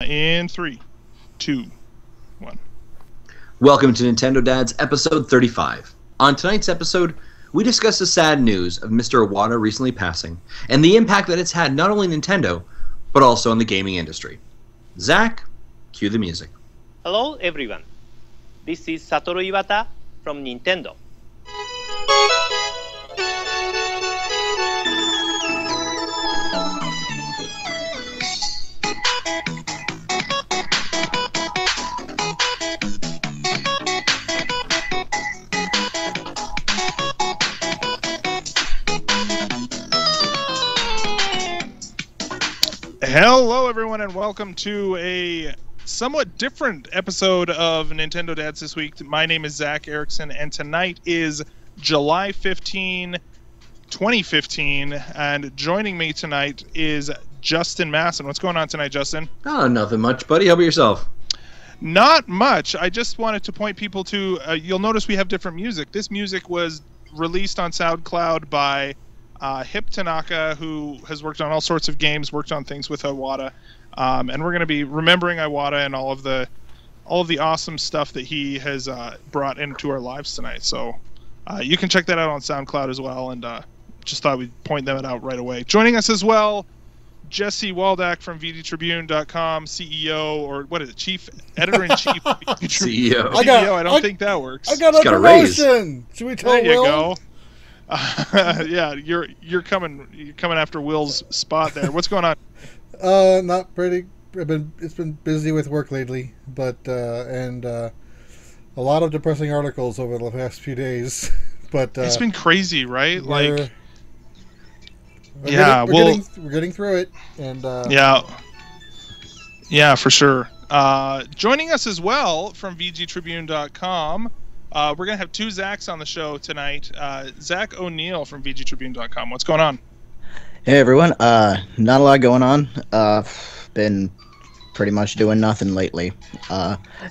In 3, 2, 1. Welcome to Nintendo Dads, episode 35. On tonight's episode, we discuss the sad news of Mr. Iwata recently passing, and the impact that it's had not only Nintendo, but also in the gaming industry. Zach, cue the music. Hello everyone, this is Satoru Iwata from Nintendo. Hello, everyone, and welcome to a somewhat different episode of Nintendo Dads this week. My name is Zach Erickson, and tonight is July 15, 2015, and joining me tonight is Justin Masson. What's going on tonight, Justin? Oh, nothing much, buddy. How about yourself? Not much. I just wanted to point people to, you'll notice we have different music. This music was released on SoundCloud by Hip Tanaka, who has worked on all sorts of games, worked on things with Iwata, and we're going to be remembering Iwata and all of the awesome stuff that he has brought into our lives tonight. So you can check that out on SoundCloud as well, and just thought we'd point them out right away. Joining us as well, Jesse Waldak from VGTribune.com, CEO, or what is it, Chief Editor-in-Chief? CEO. I don't think that works. I got a promotion. Should we tell There you Will? go. Yeah, you're coming after Will's spot there. What's going on? Not pretty. It's been busy with work lately, but and a lot of depressing articles over the past few days. But it's been crazy, right? We're getting through it, and yeah, for sure. Joining us as well from VGTribune.com. We're going to have two Zachs on the show tonight. Zach O'Neill from VGTribune.com. What's going on? Hey, everyone. Not a lot going on. Been pretty much doing nothing lately.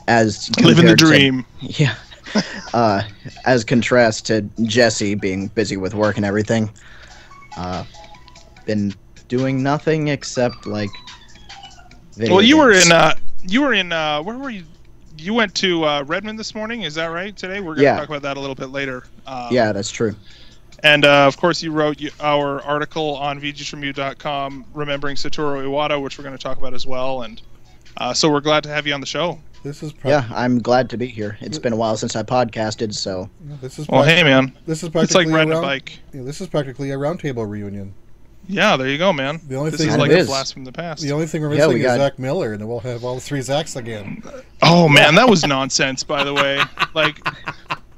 As living the dream. Yeah. As contrast to Jesse being busy with work and everything. Been doing nothing except, like, video games. You were in, where were you? You went to Redmond this morning, is that right, today? We're going to talk about that a little bit later. Yeah, that's true. And, of course, you wrote our article on VGTribune.com, Remembering Satoru Iwata, which we're going to talk about as well. And so we're glad to have you on the show. I'm glad to be here. It's been a while since I podcasted, so... hey, man. This is it's like riding a bike. Yeah, this is practically a roundtable reunion. Yeah, there you go, man. This is like a blast from the past. The only thing we're missing is Zach Miller, and then we'll have all the three Zachs again. Oh, man, that was nonsense, by the way. Like,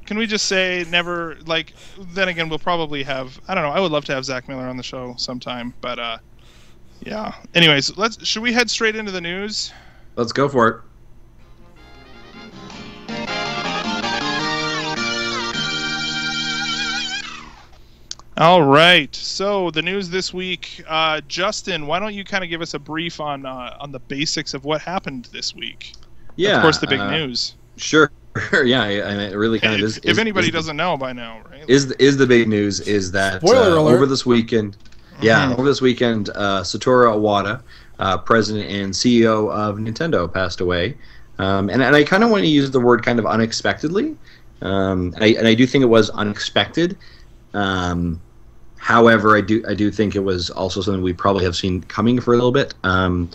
can we just say never, like, then again, we'll probably have, I don't know, I would love to have Zach Miller on the show sometime, but, yeah. Anyways, should we head straight into the news? Let's go for it. All right. So the news this week, Justin, why don't you kind of give us a brief on the basics of what happened this week? Yeah. Of course, the big news. Sure. Yeah. I mean, it really kind of is. If anybody doesn't know by now, right? Is the big news is that over this weekend, Satoru Iwata, president and CEO of Nintendo, passed away, and I kind of want to use the word kind of unexpectedly, and I do think it was unexpected. However, I do think it was also something we probably have seen coming for a little bit. Probably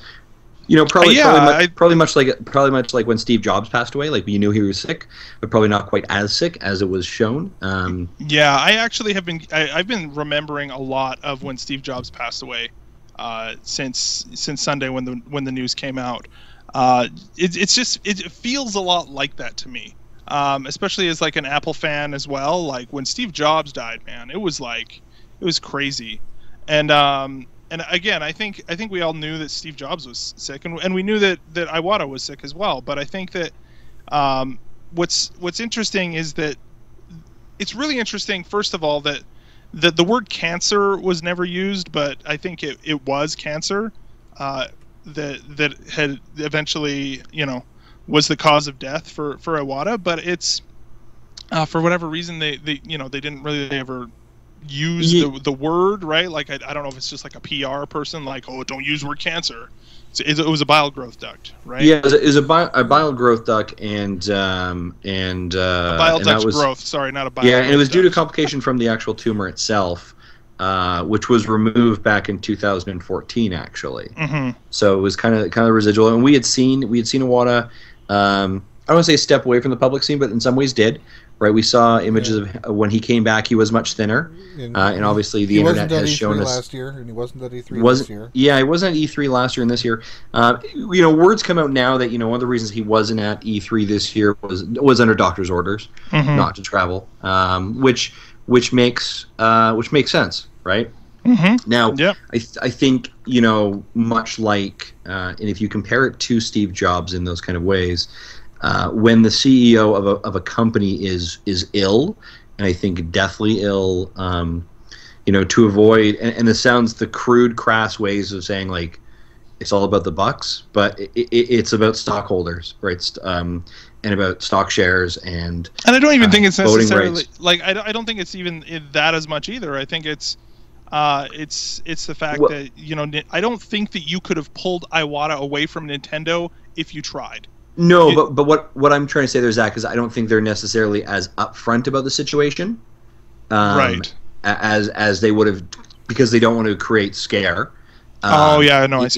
much like when Steve Jobs passed away. Like, we knew he was sick, but probably not quite as sick as it was shown. Yeah, I actually have been. I've been remembering a lot of when Steve Jobs passed away since Sunday when the news came out. It feels a lot like that to me, especially as like an Apple fan as well. Like, when Steve Jobs died, man, it was crazy, and again, I think we all knew that Steve Jobs was sick, and we knew that Iwata was sick as well. But I think that what's interesting is that it's really interesting. First of all, that the word cancer was never used, but I think it was cancer that had eventually, was the cause of death for Iwata. But it's for whatever reason they didn't really ever use the word, right? Like, I don't know if it's just like a PR person, like, oh, don't use word cancer, It was a bile growth duct, right? Yeah, it was a bile growth duct, and a bile and that duct was growth. Sorry, not a bile. yeah, and it was due to duct. complication from the actual tumor itself, which was removed back in 2014, actually. Mm-hmm. So it was kind of residual, and we had seen Iwata. I don't want to say step away from the public scene, but in some ways did. Right, we saw images of when he came back. He was much thinner, and obviously the internet has shown us. Last year, and he wasn't at E3 this year. Yeah, he wasn't at E3 last year and this year. Words come out now that one of the reasons he wasn't at E3 this year was under doctor's orders not to travel, which makes sense, right? Mm-hmm. Now, I think much like, and if you compare it to Steve Jobs in those kind of ways. When the CEO of a company is ill, and I think deathly ill, to avoid, and this sounds the crude, crass ways of saying like it's all about the bucks, but it's about stockholders, right? And about stock shares and I don't even think it's necessarily rights. like I don't think it's even that as much either. I think it's the fact that I don't think that you could have pulled Iwata away from Nintendo if you tried. No, but what I'm trying to say there, Zach, is I don't think they're necessarily as upfront about the situation, right? As they would have, because they don't want to create scare. In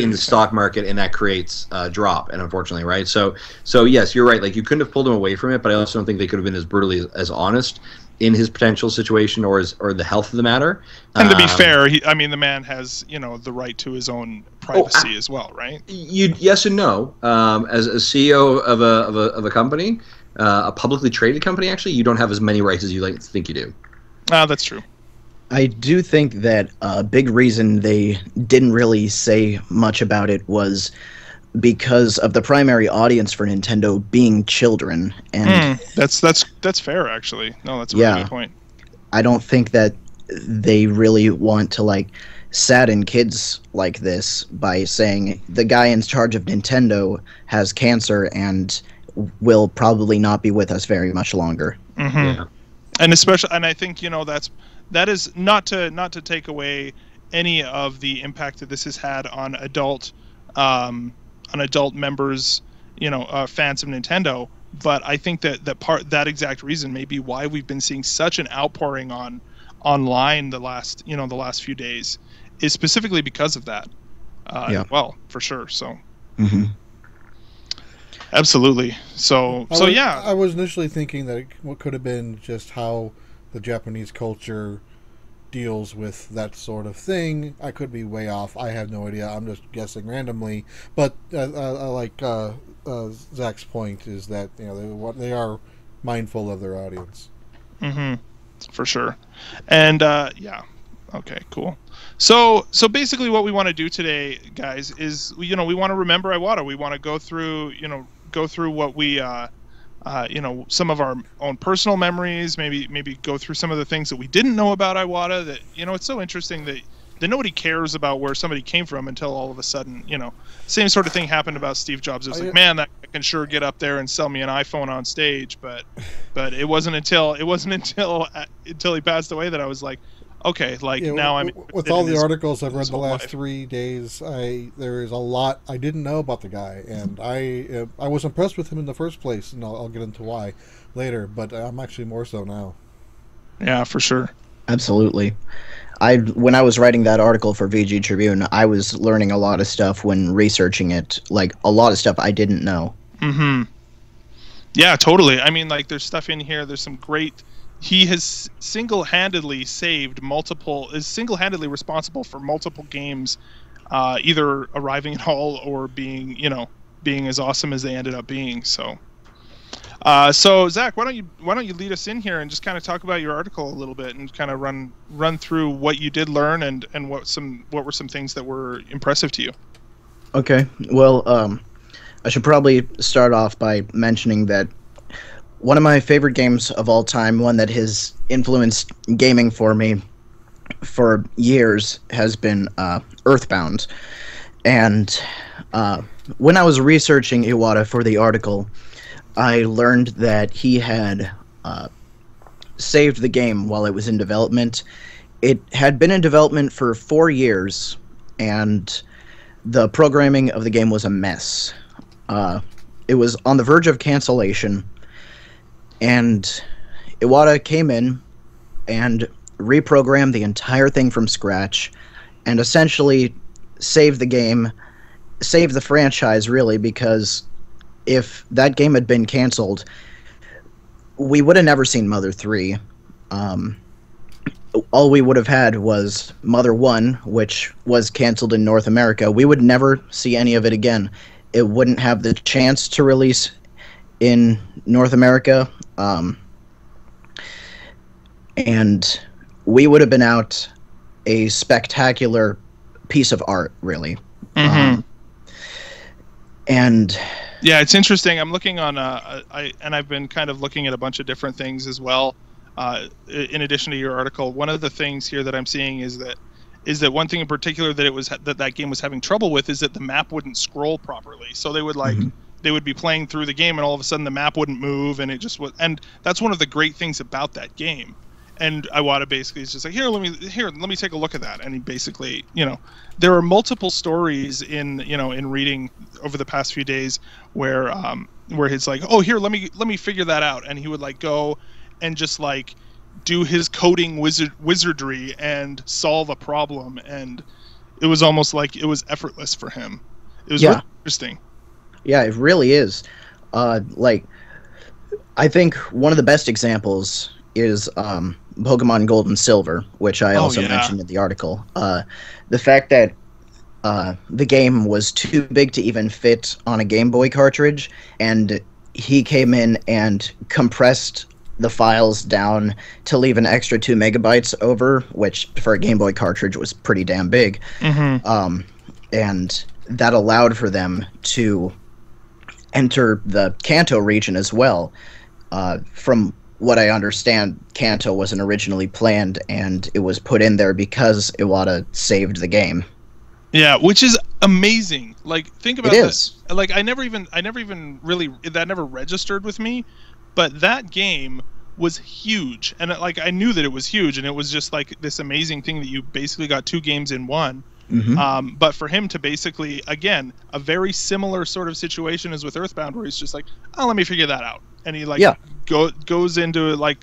the stock market, and that creates a drop, and unfortunately, right? So yes, you're right. Like you couldn't have pulled him away from it, but I also don't think they could have been as brutally as honest in his potential situation or the health of the matter. And to be fair, the man has the right to his own privacy as well, right? Yes and no. As a CEO of a company, a publicly traded company, actually, you don't have as many rights as you like to think you do. That's true. I do think that a big reason they didn't really say much about it was because of the primary audience for Nintendo being children, and that's fair, actually. No, that's a really good point. I don't think that they really want to sadden kids like this by saying the guy in charge of Nintendo has cancer and will probably not be with us very much longer. Mm-hmm. Yeah. And I think that is not to take away any of the impact that this has had on adult members, fans of Nintendo. But I think that exact reason may be why we've been seeing such an outpouring online the last few days, is specifically because of that. Well, for sure. So. Mm-hmm. Absolutely. I was initially thinking that what could have been just how the Japanese culture deals with that sort of thing. I could be way off. I have no idea. I'm just guessing randomly. But I like Zach's point is that they are mindful of their audience. Mm-hmm. For sure. And okay, cool. So basically, what we want to do today, guys, is we want to remember Iwata. We want to go through what we some of our own personal memories, maybe go through some of the things that we didn't know about Iwata. That it's so interesting that nobody cares about where somebody came from until all of a sudden, same sort of thing happened about Steve Jobs. It was man, that guy can sure get up there and sell me an iPhone on stage, but it wasn't until he passed away that I was like, okay, now I'm with all the articles I've read the last 3 days. There is a lot I didn't know about the guy, and I was impressed with him in the first place, and I'll get into why later. But I'm actually more so now. Yeah, for sure. Absolutely. When I was writing that article for VG Tribune, I was learning a lot of stuff when researching it, a lot of stuff I didn't know. Mm-hmm. Yeah, totally. There's stuff in here. There's some great. He has single-handedly is single-handedly responsible for multiple games, either arriving at all or being as awesome as they ended up being. So Zach, why don't you lead us in here and just kind of talk about your article a little bit and kind of run through what you did learn and what were some things that were impressive to you. Okay. Well, I should probably start off by mentioning that one of my favorite games of all time, one that has influenced gaming for me for years, has been Earthbound. And when I was researching Iwata for the article, I learned that he had saved the game while it was in development. It had been in development for 4 years, and the programming of the game was a mess. It was on the verge of cancellation, and Iwata came in and reprogrammed the entire thing from scratch and essentially saved the game, saved the franchise, really, because if that game had been canceled, we would have never seen Mother 3. All we would have had was Mother 1, which was canceled in North America. We would never see any of it again. It wouldn't have the chance to release in North America. And we would have been out a spectacular piece of art, really. Mm-hmm. And yeah, it's interesting. I'm looking on, I've been kind of looking at a bunch of different things as well. In addition to your article, one of the things here that I'm seeing is that one thing in particular that that game was having trouble with is that the map wouldn't scroll properly. So they would they would be playing through the game, and all of a sudden the map wouldn't move, and it just was. And that's one of the great things about that game. And Iwata basically is just like, let me take a look at that. And he basically, there are multiple stories in reading over the past few days where he's like, oh, here, let me figure that out. And he would like go and just like do his coding wizardry and solve a problem. And it was almost like it was effortless for him. It was really interesting. Yeah, it really is. I think one of the best examples is Pokemon Gold and Silver, which I also mentioned in the article. The fact that the game was too big to even fit on a Game Boy cartridge, and he came in and compressed the files down to leave an extra 2 megabytes over, which for a Game Boy cartridge was pretty damn big. Mm-hmm. And that allowed for them to enter the Kanto region as well. From what I understand, Kanto wasn't originally planned, and it was put in there because Iwata saved the game. Yeah, which is amazing. Like, think about this. Like, I never even really, that never registered with me, but that game was huge, and I knew that it was huge, and it was just like this amazing thing that you basically got 2 games in one. Mm-hmm. But for him to basically, again, a very similar sort of situation as with Earthbound, where he's just like, oh, let me figure that out, and he goes into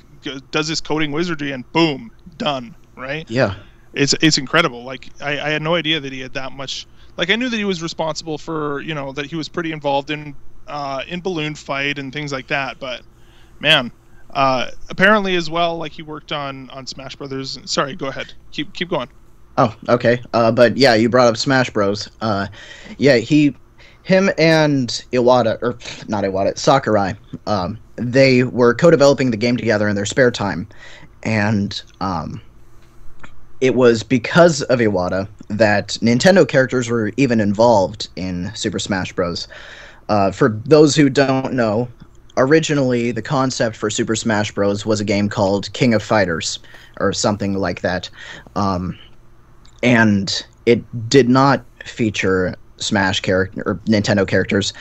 does his coding wizardry, and boom, done. Right? Yeah, it's incredible. Like I had no idea that he had that much. Like I knew that he was responsible for that he was pretty involved in Balloon Fight and things like that, but man. Apparently as well, like he worked on Smash Brothers. Sorry, go ahead. Keep going. Oh, okay. But yeah, you brought up Smash Bros. Him and Iwata, or not Iwata, Sakurai, they were co-developing the game together in their spare time, and it was because of Iwata that Nintendo characters were even involved in Super Smash Bros. For those who don't know, originally the concept for Super Smash Bros. Was a game called King of Fighters, or something like that. And it did not feature Smash character or Nintendo characters.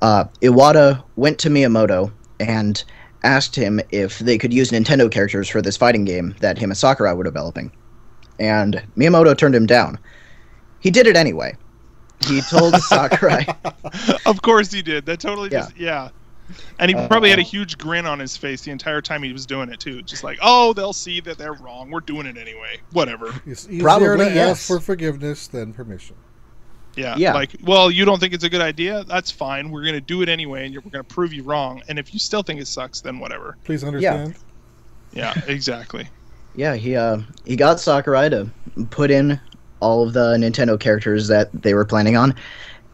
Iwata went to Miyamoto and asked him if they could use Nintendo characters for this fighting game that him and Sakurai were developing. And Miyamoto turned him down. He did it anyway. He told Sakurai. Of course he did. That totally And he probably had a huge grin on his face the entire time he was doing it too. Just like, oh, they'll see that they're wrong. We're doing it anyway. Whatever. It's easier to ask for forgiveness than permission. Yeah. Like, well, you don't think it's a good idea? That's fine. We're going to do it anyway, and we're going to prove you wrong. And if you still think it sucks, then whatever. Please understand. Yeah, exactly. Yeah, he got Sakurai to put in all of the Nintendo characters that they were planning on.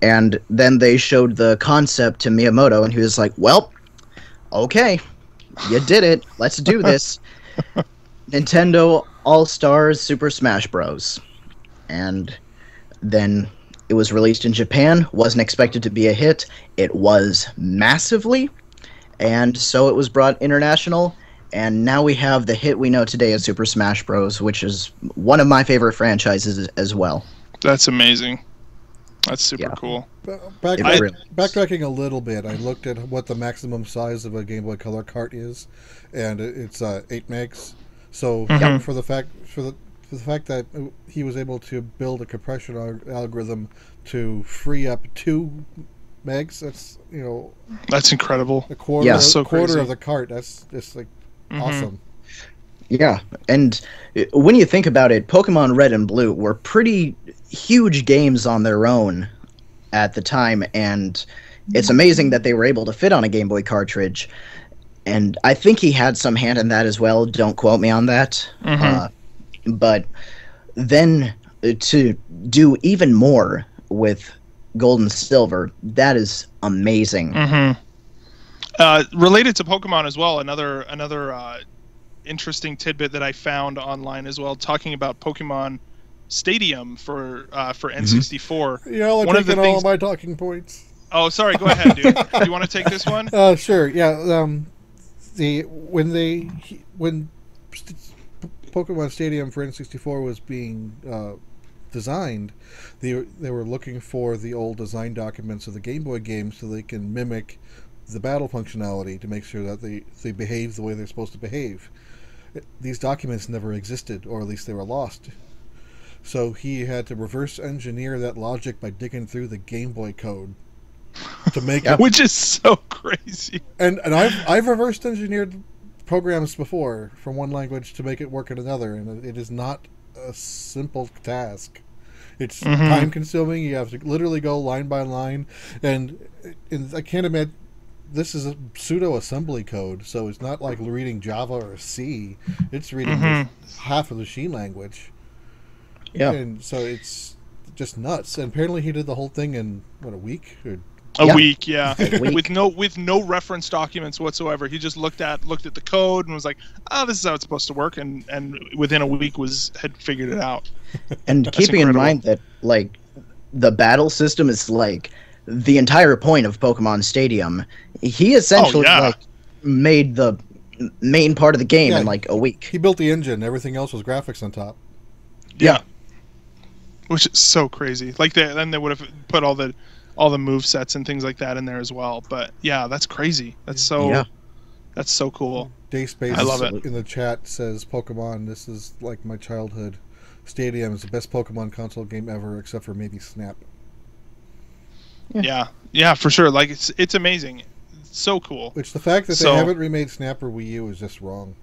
And then they showed the concept to Miyamoto, and he was like, well, okay, you did it. Let's do this. Nintendo All-Stars Super Smash Bros. And then it was released in Japan, wasn't expected to be a hit. It was massively, and so it was brought international, and now we have the hit we know today as Super Smash Bros., which is one of my favorite franchises as well. That's amazing. That's super cool. Backtracking a little bit, I looked at what the maximum size of a Game Boy Color cart is, and it's 8 megs. So for the fact that he was able to build a compression algorithm to free up 2 megs. That's That's incredible. a quarter, Yeah. So quarter crazy. of the cart. That's just like awesome. Yeah, and when you think about it, Pokemon Red and Blue were pretty huge games on their own at the time, and it's amazing that they were able to fit on a Game Boy cartridge. And I think he had some hand in that as well. Don't quote me on that. But then to do even more with Gold and Silver, that is amazing. Related to Pokemon as well, another interesting tidbit that I found online as well, talking about Pokemon Stadium for N64. You're all One of the taking all things- of my talking points. Oh, sorry. Go ahead, dude. Do you want to take this one? Sure. Yeah. When Pokemon Stadium for N64 was being designed, they were looking for the old design documents of the Game Boy game so they can mimic the battle functionality to make sure that they behave the way they're supposed to behave. These documents never existed, or at least they were lost. So he had to reverse engineer that logic by digging through the Game Boy code to make it. Which is so crazy. And I've reversed engineered programs before from one language to make it work in another, and it is not a simple task. It's time consuming. You have to literally go line by line, and I can't imagine. This is a pseudo assembly code, so it's not like reading Java or C. It's reading half of the machine language. Yeah. And so it's just nuts. And apparently he did the whole thing in a week? Or A week, yeah. A week. With no reference documents whatsoever. He just looked at the code and was like, "Oh, this is how it's supposed to work," and within a week had figured it out. And That's keeping in incredible. mind that like the battle system is like the entire point of Pokemon Stadium, he essentially like made the main part of the game in like a week. he built the engine. Everything else was graphics on top. Yeah. Which is so crazy. Like then they would have put all the move sets and things like that in there as well. But yeah, that's crazy. That's so cool. Dayspace I love it. in the chat says, Pokemon, this is like my childhood. Stadium is the best Pokemon console game ever, except for maybe Snap. Yeah, for sure. Like it's amazing. It's so cool. Which the fact that So- they haven't remade Snap or Wii U is just wrong.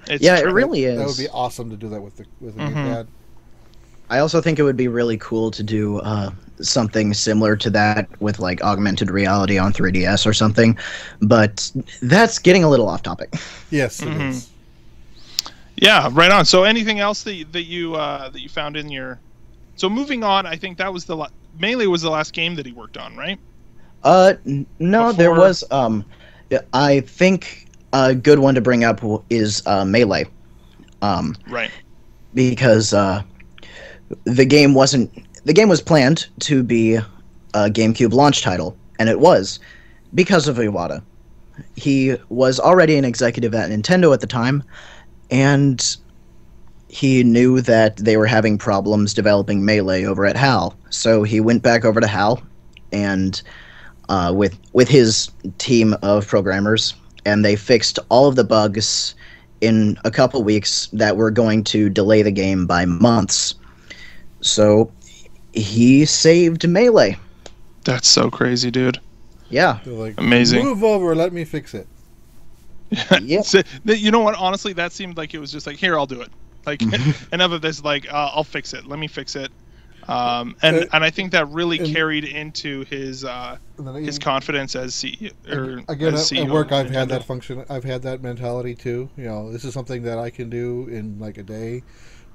It's Yeah, it true. really is. That would be awesome to do that with the new pad. I also think it would be really cool to do something similar to that with like augmented reality on 3DS or something, but that's getting a little off topic. Yes, it is. Yeah, right on. So anything else that you found in your? So moving on, I think that was Melee was the last game that he worked on, right? No, there Before- was I think a good one to bring up is Melee. Right. Because the game was planned to be a GameCube launch title, and it was because of Iwata. He was already an executive at Nintendo at the time, and he knew that they were having problems developing Melee over at HAL. So he went back over to HAL and with his team of programmers, and they fixed all of the bugs in a couple weeks that were going to delay the game by months. So he saved Melee. That's so crazy, dude. Yeah. They're like, Amazing. move over, let me fix it. Yep. So, you know what? Honestly, that seemed like it was just like, here, I'll do it. Like enough of this. Like, I'll fix it. Let me fix it. And I think that really carried into his confidence as CEO. Again, as CEO at work, of I've had that Nintendo. function. I've had that mentality too. You know, this is something that I can do in like a day,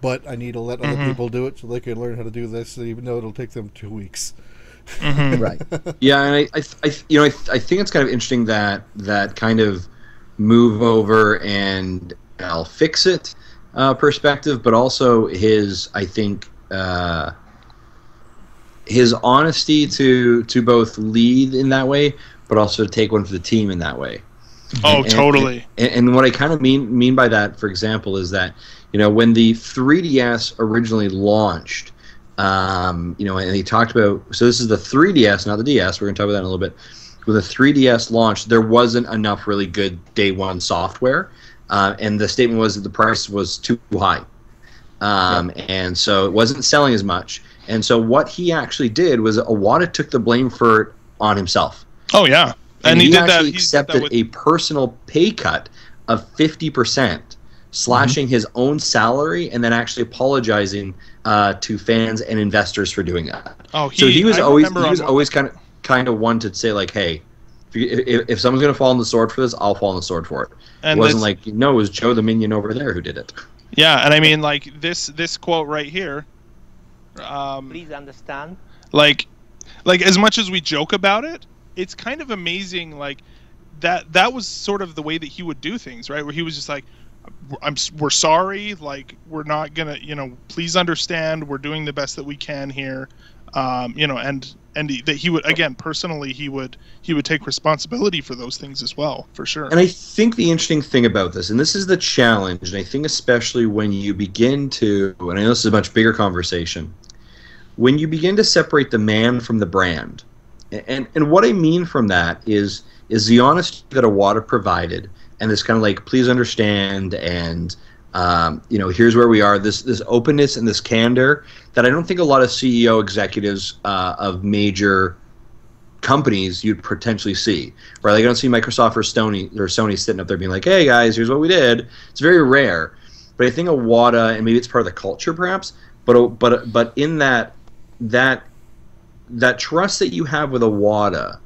but I need to let other people do it so they can learn how to do this, even though it'll take them 2 weeks. Right. Yeah, and I think it's kind of interesting that kind of move over and I'll fix it perspective, but also his his honesty to both lead in that way, but also to take one for the team in that way. Oh, totally. And what I kind of mean by that, for example, is that when the 3DS originally launched, and they talked about, so this is the 3DS, not the DS. We're going to talk about that in a little bit. When the 3DS launched, there wasn't enough really good day one software, and the statement was that the price was too high, and so it wasn't selling as much. And so what he actually did was Iwata took the blame for it on himself. Oh yeah, And he did actually that. accepted a personal pay cut of 50%, slashing his own salary, and then actually apologizing to fans and investors for doing that. Oh, so he was always kind of one to say like, hey, if someone's going to fall on the sword for this, I'll fall on the sword for it. And it wasn't like, no, it was Joe the minion over there who did it. Yeah, and I mean, like this quote right here. Please understand. Like as much as we joke about it, it's kind of amazing. Like that was sort of the way that he would do things, right? Where he was just like, we're sorry, like we're not gonna, please understand, we're doing the best that we can here, and that he would, again, personally, he would take responsibility for those things as well, for sure. And I think the interesting thing about this, and this is the challenge, and I think especially when you begin to, and I know this is a much bigger conversation, when you begin to separate the man from the brand, and what I mean from that is the honesty that Iwata provided, and this kind of like, please understand, and here's where we are. This openness and this candor that I don't think a lot of CEO executives of major companies you'd potentially see. Right? Like, I don't see Microsoft or Sony sitting up there being like, "Hey guys, here's what we did." It's very rare. But I think Iwata, and maybe it's part of the culture, perhaps. But in that trust that you have with Iwata,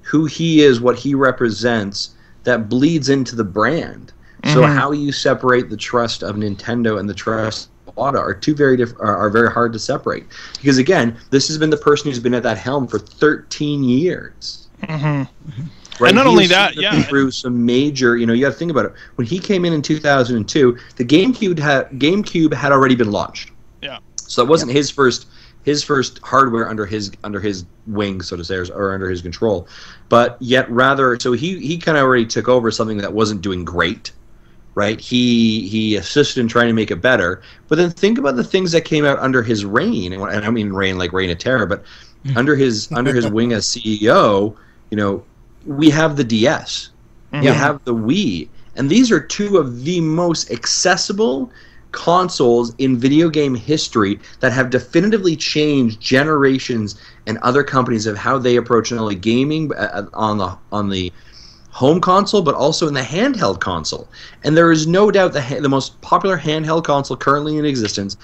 who he is, what he represents, that bleeds into the brand. So how you separate the trust of Nintendo and the trust of Iwata are two are very hard to separate. Because again, this has been the person who's been at that helm for 13 years. Right? And not only that, through some major, you got to think about it. When he came in 2002, the GameCube had already been launched. Yeah. So it wasn't his first hardware under his wing, so to say, or under his control, but yet rather, so he kind of already took over something that wasn't doing great, right? He assisted in trying to make it better, but then think about the things that came out under his reign, and I don't mean reign like Reign of Terror, but under his wing as CEO, we have the DS, we have the Wii, and these are two of the most accessible consoles in video game history that have definitively changed generations and other companies of how they approach not only gaming on the home console, but also in the handheld console. And there is no doubt the most popular handheld console currently in existence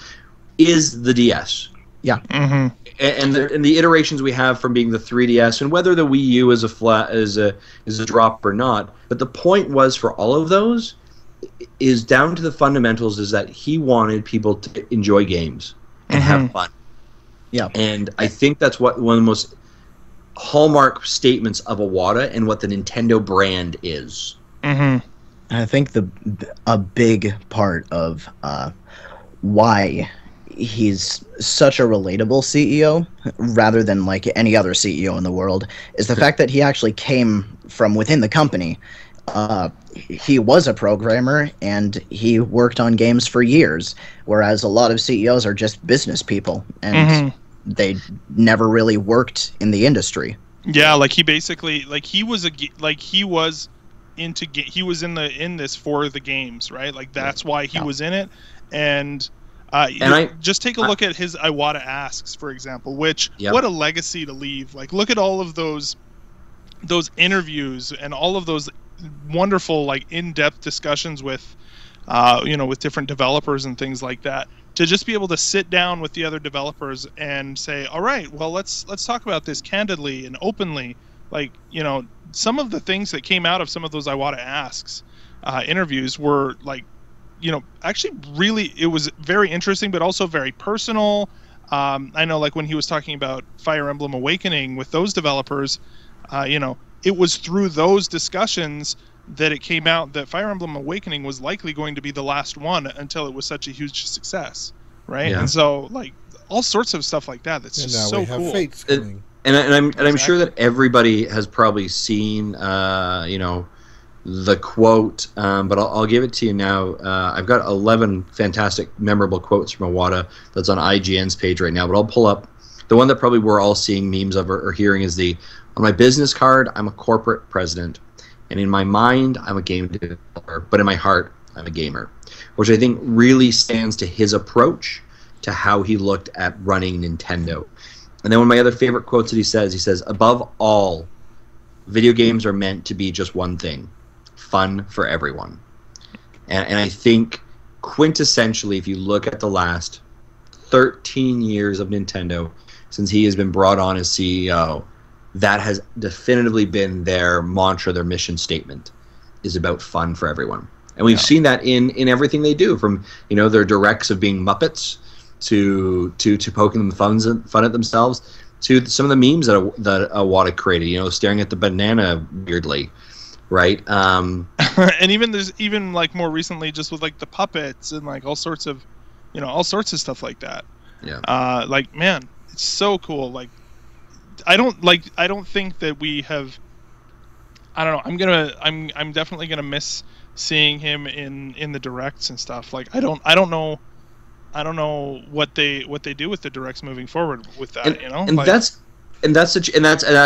is the DS. Yeah. And the iterations we have from being the 3DS, and whether the Wii U is a drop or not. But the point was, for all of those, is down to the fundamentals, is that he wanted people to enjoy games and have fun. Yeah. And I think that's one of the most hallmark statements of Iwata and what the Nintendo brand is. I think a big part of why he's such a relatable CEO, rather than like any other CEO in the world, is the fact that he actually came from within the company. He was a programmer and he worked on games for years, whereas a lot of CEOs are just business people and they never really worked in the industry. Yeah, like he basically, like he was in this for the games, right? Like that's why he was in it. And just take a look at his Iwata Asks, for example, which what a legacy to leave. Like, look at all of those interviews and all of those wonderful, like, in-depth discussions with with different developers and things like that, to just be able to sit down with the other developers and say, all right, well, let's talk about this candidly and openly. Like, some of the things that came out of some of those Iwata Asks interviews were like, actually really, it was very interesting, but also very personal. I know, like, when he was talking about Fire Emblem Awakening with those developers, it was through those discussions that it came out that Fire Emblem Awakening was likely going to be the last one until it was such a huge success, right? Yeah. And so, like, all sorts of stuff like that. That's just so cool. Fates coming. And I'm sure that everybody has probably seen the quote, but I'll give it to you now. I've got 11 fantastic, memorable quotes from Iwata that's on IGN's page right now, but I'll pull up the one that probably we're all seeing memes of or hearing is on my business card, I'm a corporate president, and in my mind, I'm a game developer, but in my heart, I'm a gamer, which I think really stands to his approach to to how he looked at running Nintendo. And then one of my other favorite quotes that he says, above all, video games are meant to be just one thing, fun for everyone. And I think quintessentially, if you look at the last 13 years of Nintendo, since he has been brought on as CEO, that has definitively been their mantra, their mission statement, is about fun for everyone. And we've seen that in everything they do, from their directs of being Muppets to poking them fun at themselves, to some of the memes that Iwata created, staring at the banana weirdly, right? And there's like more recently, just with like the puppets and like all sorts of stuff like that. Yeah. Like, man, it's so cool. Like, I don't think that we have. I don't know. I'm definitely gonna miss seeing him in the directs and stuff. Like, I don't know what they do with the directs moving forward with that. And like, that's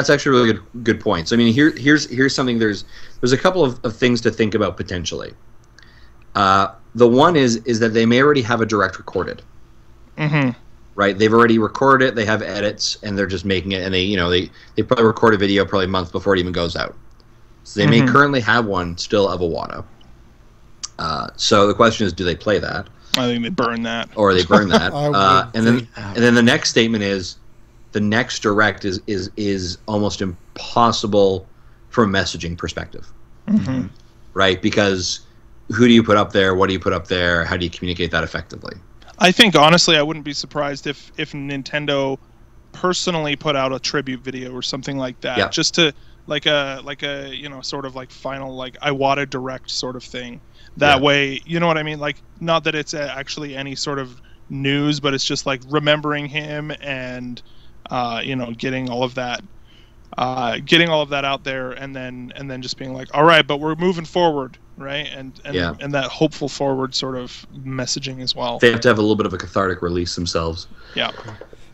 actually a really good point. So I mean, here's something. There's a couple of things to think about potentially. The one is that they may already have a direct recorded. Mm-hmm. Right, they've already recorded it. They have edits, and they're just making it. And they probably record a video probably a month before it even goes out. So they may currently have one still of Iwata. So the question is, do they play that? I think they burn that, or they burn that. And then the next statement is, the next direct is almost impossible from a messaging perspective, right? Because who do you put up there? What do you put up there? How do you communicate that effectively? I think honestly, I wouldn't be surprised if Nintendo personally put out a tribute video or something like that, just to like a sort of like final like Iwata direct sort of thing. That way, you know what I mean? Like, not that it's actually any sort of news, but it's just like remembering him and getting all of that out there, and then just being like, all right, but we're moving forward. Right, and that hopeful forward sort of messaging as well. They have to have a little bit of a cathartic release themselves. Yeah,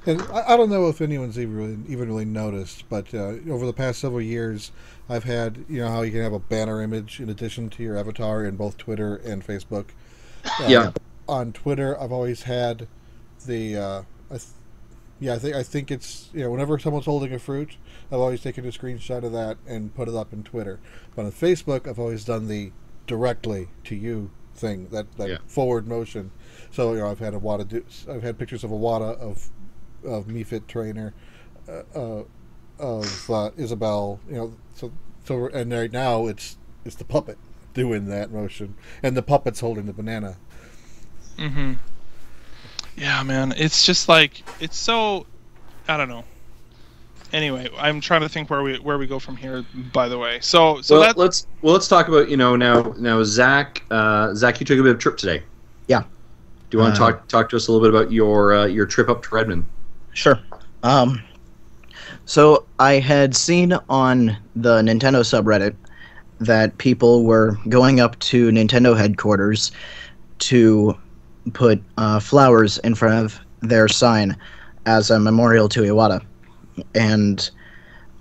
and I don't know if anyone's even really noticed, but over the past several years, I've had how you can have a banner image in addition to your avatar in both Twitter and Facebook. On Twitter, I've always had the I think it's whenever someone's holding a fruit, I've always taken a screenshot of that and put it up in Twitter. But on Facebook, I've always done the directly to you thing, that forward motion. So I've had I've had pictures of Iwata, of MeFit trainer, of Isabel. So and right now it's the puppet doing that motion, and the puppet's holding the banana. Mm-hmm. Yeah, man, it's just like, it's so, I don't know. Anyway, I'm trying to think where we go from here. By the way, let's talk about now Zach. Zach, you took a bit of a trip today. Yeah. Do you want to talk to us a little bit about your trip up to Redmond? Sure. So I had seen on the Nintendo subreddit that people were going up to Nintendo headquarters to put flowers in front of their sign as a memorial to Iwata. And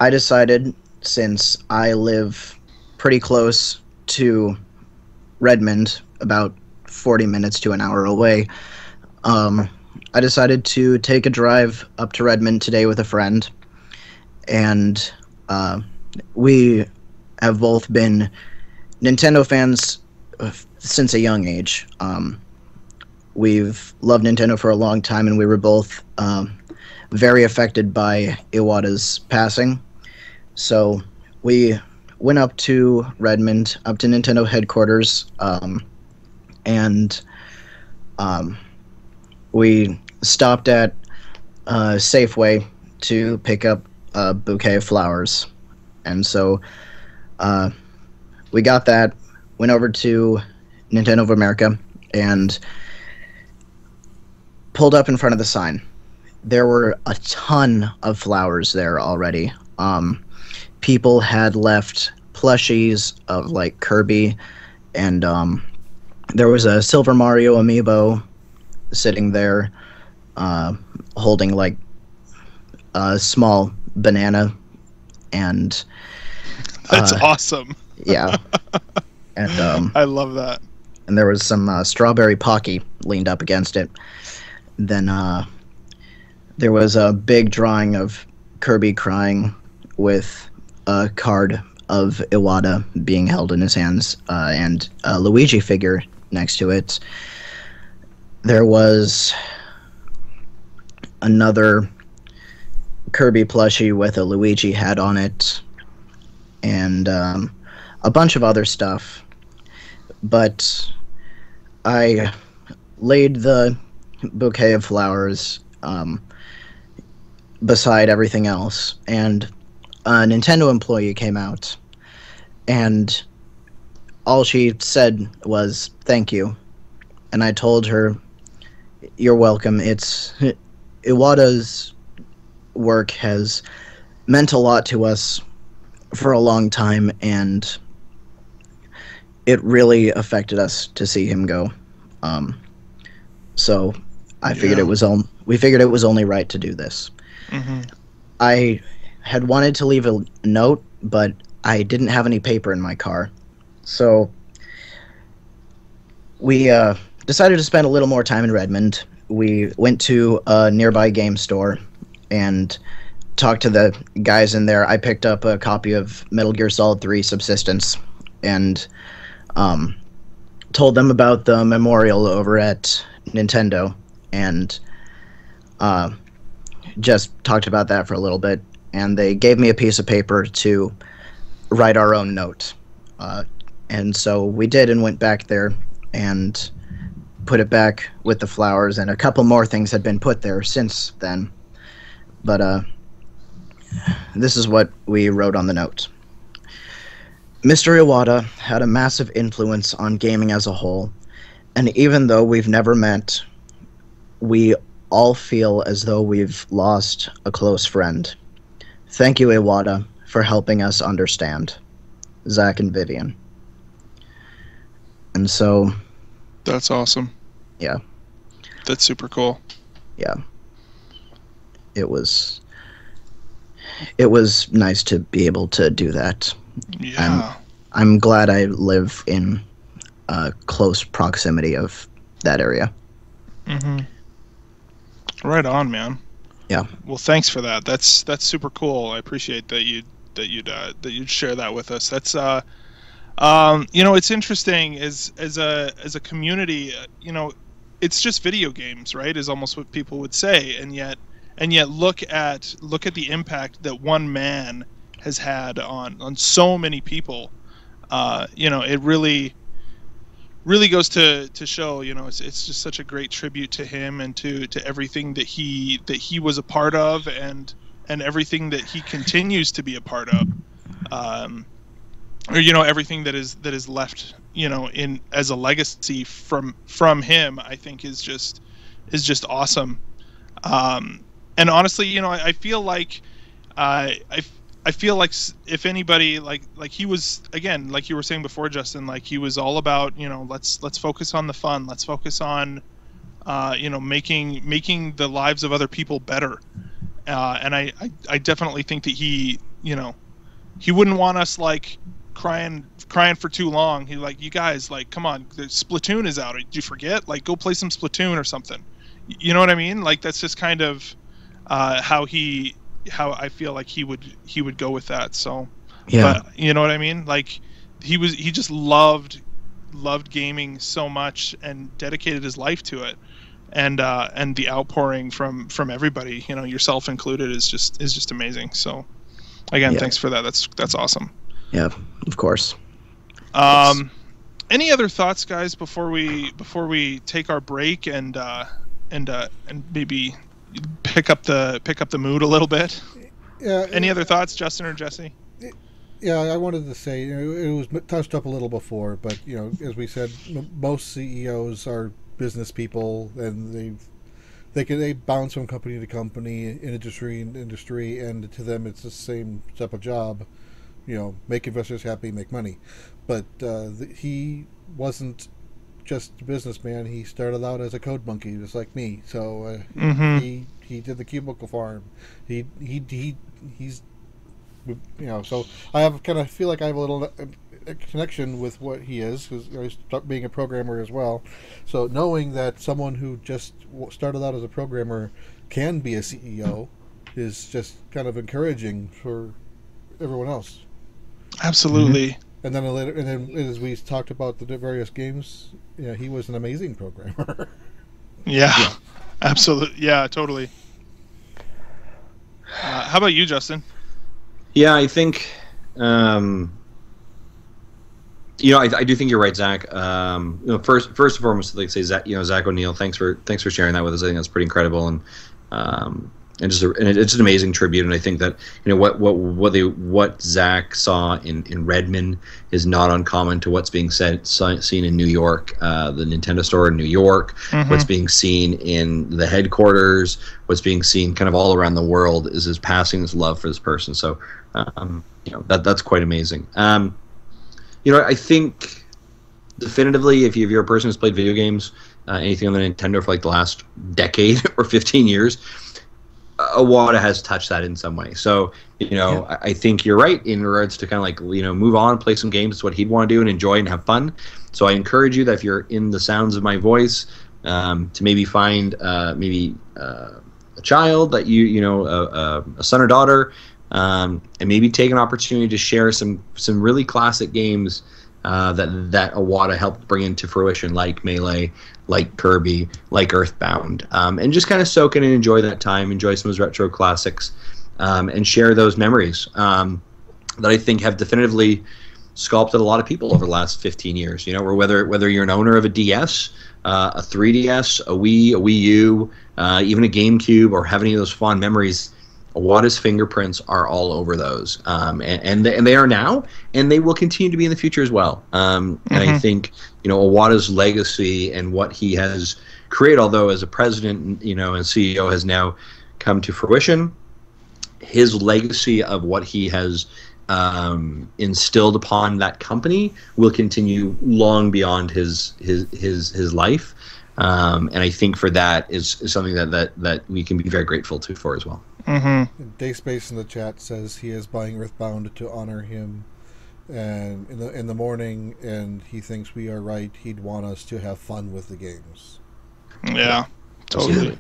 I decided, since I live pretty close to Redmond, about 40 minutes to an hour away, I decided to take a drive up to Redmond today with a friend. And we have both been Nintendo fans since a young age. We've loved Nintendo for a long time, and we were both very affected by Iwata's passing. So we went up to Redmond, up to Nintendo headquarters, and we stopped at Safeway to pick up a bouquet of flowers. And so we got that, went over to Nintendo of America, and pulled up in front of the sign. There were a ton of flowers there already. People had left plushies of like Kirby, and there was a Silver Mario amiibo sitting there, holding like a small banana, and that's awesome. Yeah, and I love that. And there was some strawberry Pocky leaned up against it. then there was a big drawing of Kirby crying with a card of Iwata being held in his hands and a Luigi figure next to it. There was another Kirby plushie with a Luigi hat on it, and a bunch of other stuff. But I laid the bouquet of flowers beside everything else, and a Nintendo employee came out, and all she said was "thank you," and I told her, "You're welcome. It's Iwata's work has meant a lot to us for a long time, and it really affected us to see him go. So I figured we figured it was only right to do this." Mm-hmm. I had wanted to leave a note, but I didn't have any paper in my car, so we decided to spend a little more time in Redmond. We went to a nearby game store and talked to the guys in there. I picked up a copy of Metal Gear Solid 3 Subsistence and told them about the memorial over at Nintendo, and just talked about that for a little bit. And they gave me a piece of paper to write our own note. And so we did, and went back there and put it back with the flowers, and a couple more things had been put there since then. But this is what we wrote on the note. Mr. Iwata had a massive influence on gaming as a whole, and even though we've never met, we all feel as though we've lost a close friend. Thank you, Iwata, for helping us understand. Zach and Vivian. And so... That's awesome. Yeah. That's super cool. Yeah. It was nice to be able to do that. Yeah. I'm glad I live in close proximity of that area. Mm-hmm. Right on, man. Yeah. Well, thanks for that. That's super cool. I appreciate that you'd share that with us. That's it's interesting as a community. It's just video games, right? Is almost what people would say, and yet look at the impact that one man has had on so many people. It really goes to show, it's just such a great tribute to him and to everything that he was a part of, and everything that he continues to be a part of, or everything that is left, in as a legacy from him, I think is just awesome. And honestly, I feel like I feel like if anybody, like he was, again, like you were saying before, Justin, like he was all about, let's focus on the fun, let's focus on making the lives of other people better, and I definitely think that he wouldn't want us like crying for too long. He like, you guys, like, come on, the Splatoon is out, did you forget, like, go play some Splatoon or something, you know what I mean? Like, that's just kind of how I feel like he would go with that. So Yeah. But you know what I mean? Like, he just loved gaming so much and dedicated his life to it, and the outpouring from everybody, yourself included, is just amazing. So again, Yeah. thanks for that. That's awesome. Yeah, of course. Any other thoughts, guys, before we take our break and maybe pick up the mood a little bit? Yeah. Any other thoughts, Justin or Jesse? Yeah, I wanted to say, it was touched up a little before, but as we said, most CEOs are business people, and they bounce from company to company, industry, and to them it's the same type of job. Make investors happy, make money. But he wasn't just a businessman. He started out as a code monkey, just like me. So he did the cubicle farm. He's so I feel like I have a little connection with what he is, because he's being a programmer as well. So knowing that someone who just started out as a programmer can be a CEO is just kind of encouraging for everyone else. Absolutely. And then later, and then as we talked about the various games, he was an amazing programmer. Yeah. Absolutely. Yeah, totally. How about you, Justin? Yeah, I think, I do think you're right, Zach. First and foremost, I'd like to say, Zach O'Neill, thanks for sharing that with us. I think that's pretty incredible, and it's an amazing tribute. And I think that what Zach saw in Redmond is not uncommon to what's being seen in New York, the Nintendo store in New York, what's being seen in the headquarters, what's being seen kind of all around the world is his passing his love for this person. So that's quite amazing. I think definitively, if you're a person who's played video games, anything on the Nintendo for like the last decade or 15 years, Iwata has touched that in some way. So, I think you're right in regards to kind of like, move on, play some games. It's what he'd want to do and enjoy and have fun. So I encourage you that if you're in the sounds of my voice, to maybe find a child that a son or daughter, and maybe take an opportunity to share some really classic games that Iwata helped bring into fruition, like Melee, like Kirby, like Earthbound, and just kind of soak in and enjoy that time, enjoy some of those retro classics, and share those memories that I think have definitively sculpted a lot of people over the last 15 years. Where whether you're an owner of a DS, a 3DS, a Wii, a Wii U, even a GameCube, or have any of those fond memories, Iwata's fingerprints are all over those, and they are now, and they will continue to be in the future as well. And I think Iwata's legacy and what he has created, although as a president, and CEO has now come to fruition, his legacy of what he has instilled upon that company will continue long beyond his life. And I think for that is something that we can be very grateful for as well. Dayspace in the chat says he is buying Earthbound to honor him, and in the morning, and he thinks we are right. He'd want us to have fun with the games. Yeah, totally.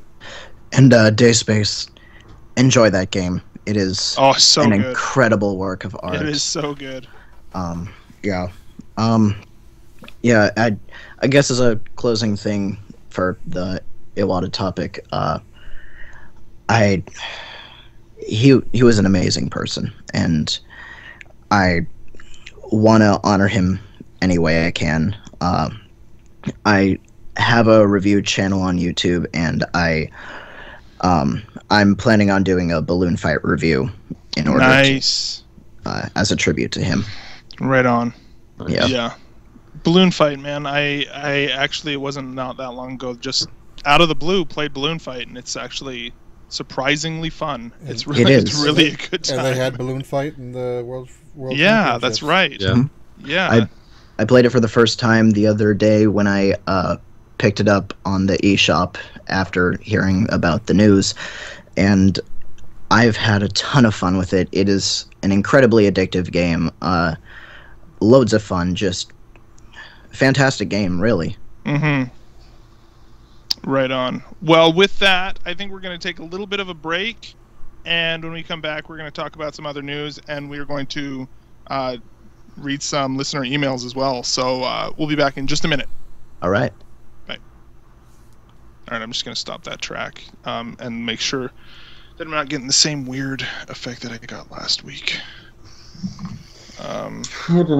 And Dayspace, enjoy that game. It is so an good. Incredible work of art. It is so good. Yeah. I guess as a closing thing for the Iwata topic, he was an amazing person, and I want to honor him any way I can. I have a review channel on YouTube, and I'm planning on doing a balloon fight review in order nice to, as a tribute to him. Right on. Yeah. Balloon fight, man. I actually, it wasn't not that long ago, just out of the blue played balloon fight, and it's actually surprisingly fun. It's really a good time. And they had balloon fight in the world yeah, that's right. Yeah. I played it for the first time the other day when I picked it up on the eShop after hearing about the news, and I've had a ton of fun with it. It is an incredibly addictive game. Loads of fun, just fantastic game, really. Right on. Well, with that, I think we're going to take a little bit of a break, and when we come back, we're going to talk about some other news, and we're going to read some listener emails as well. So we'll be back in just a minute. All right. All right, I'm just going to stop that track and make sure that I'm not getting the same weird effect that I got last week.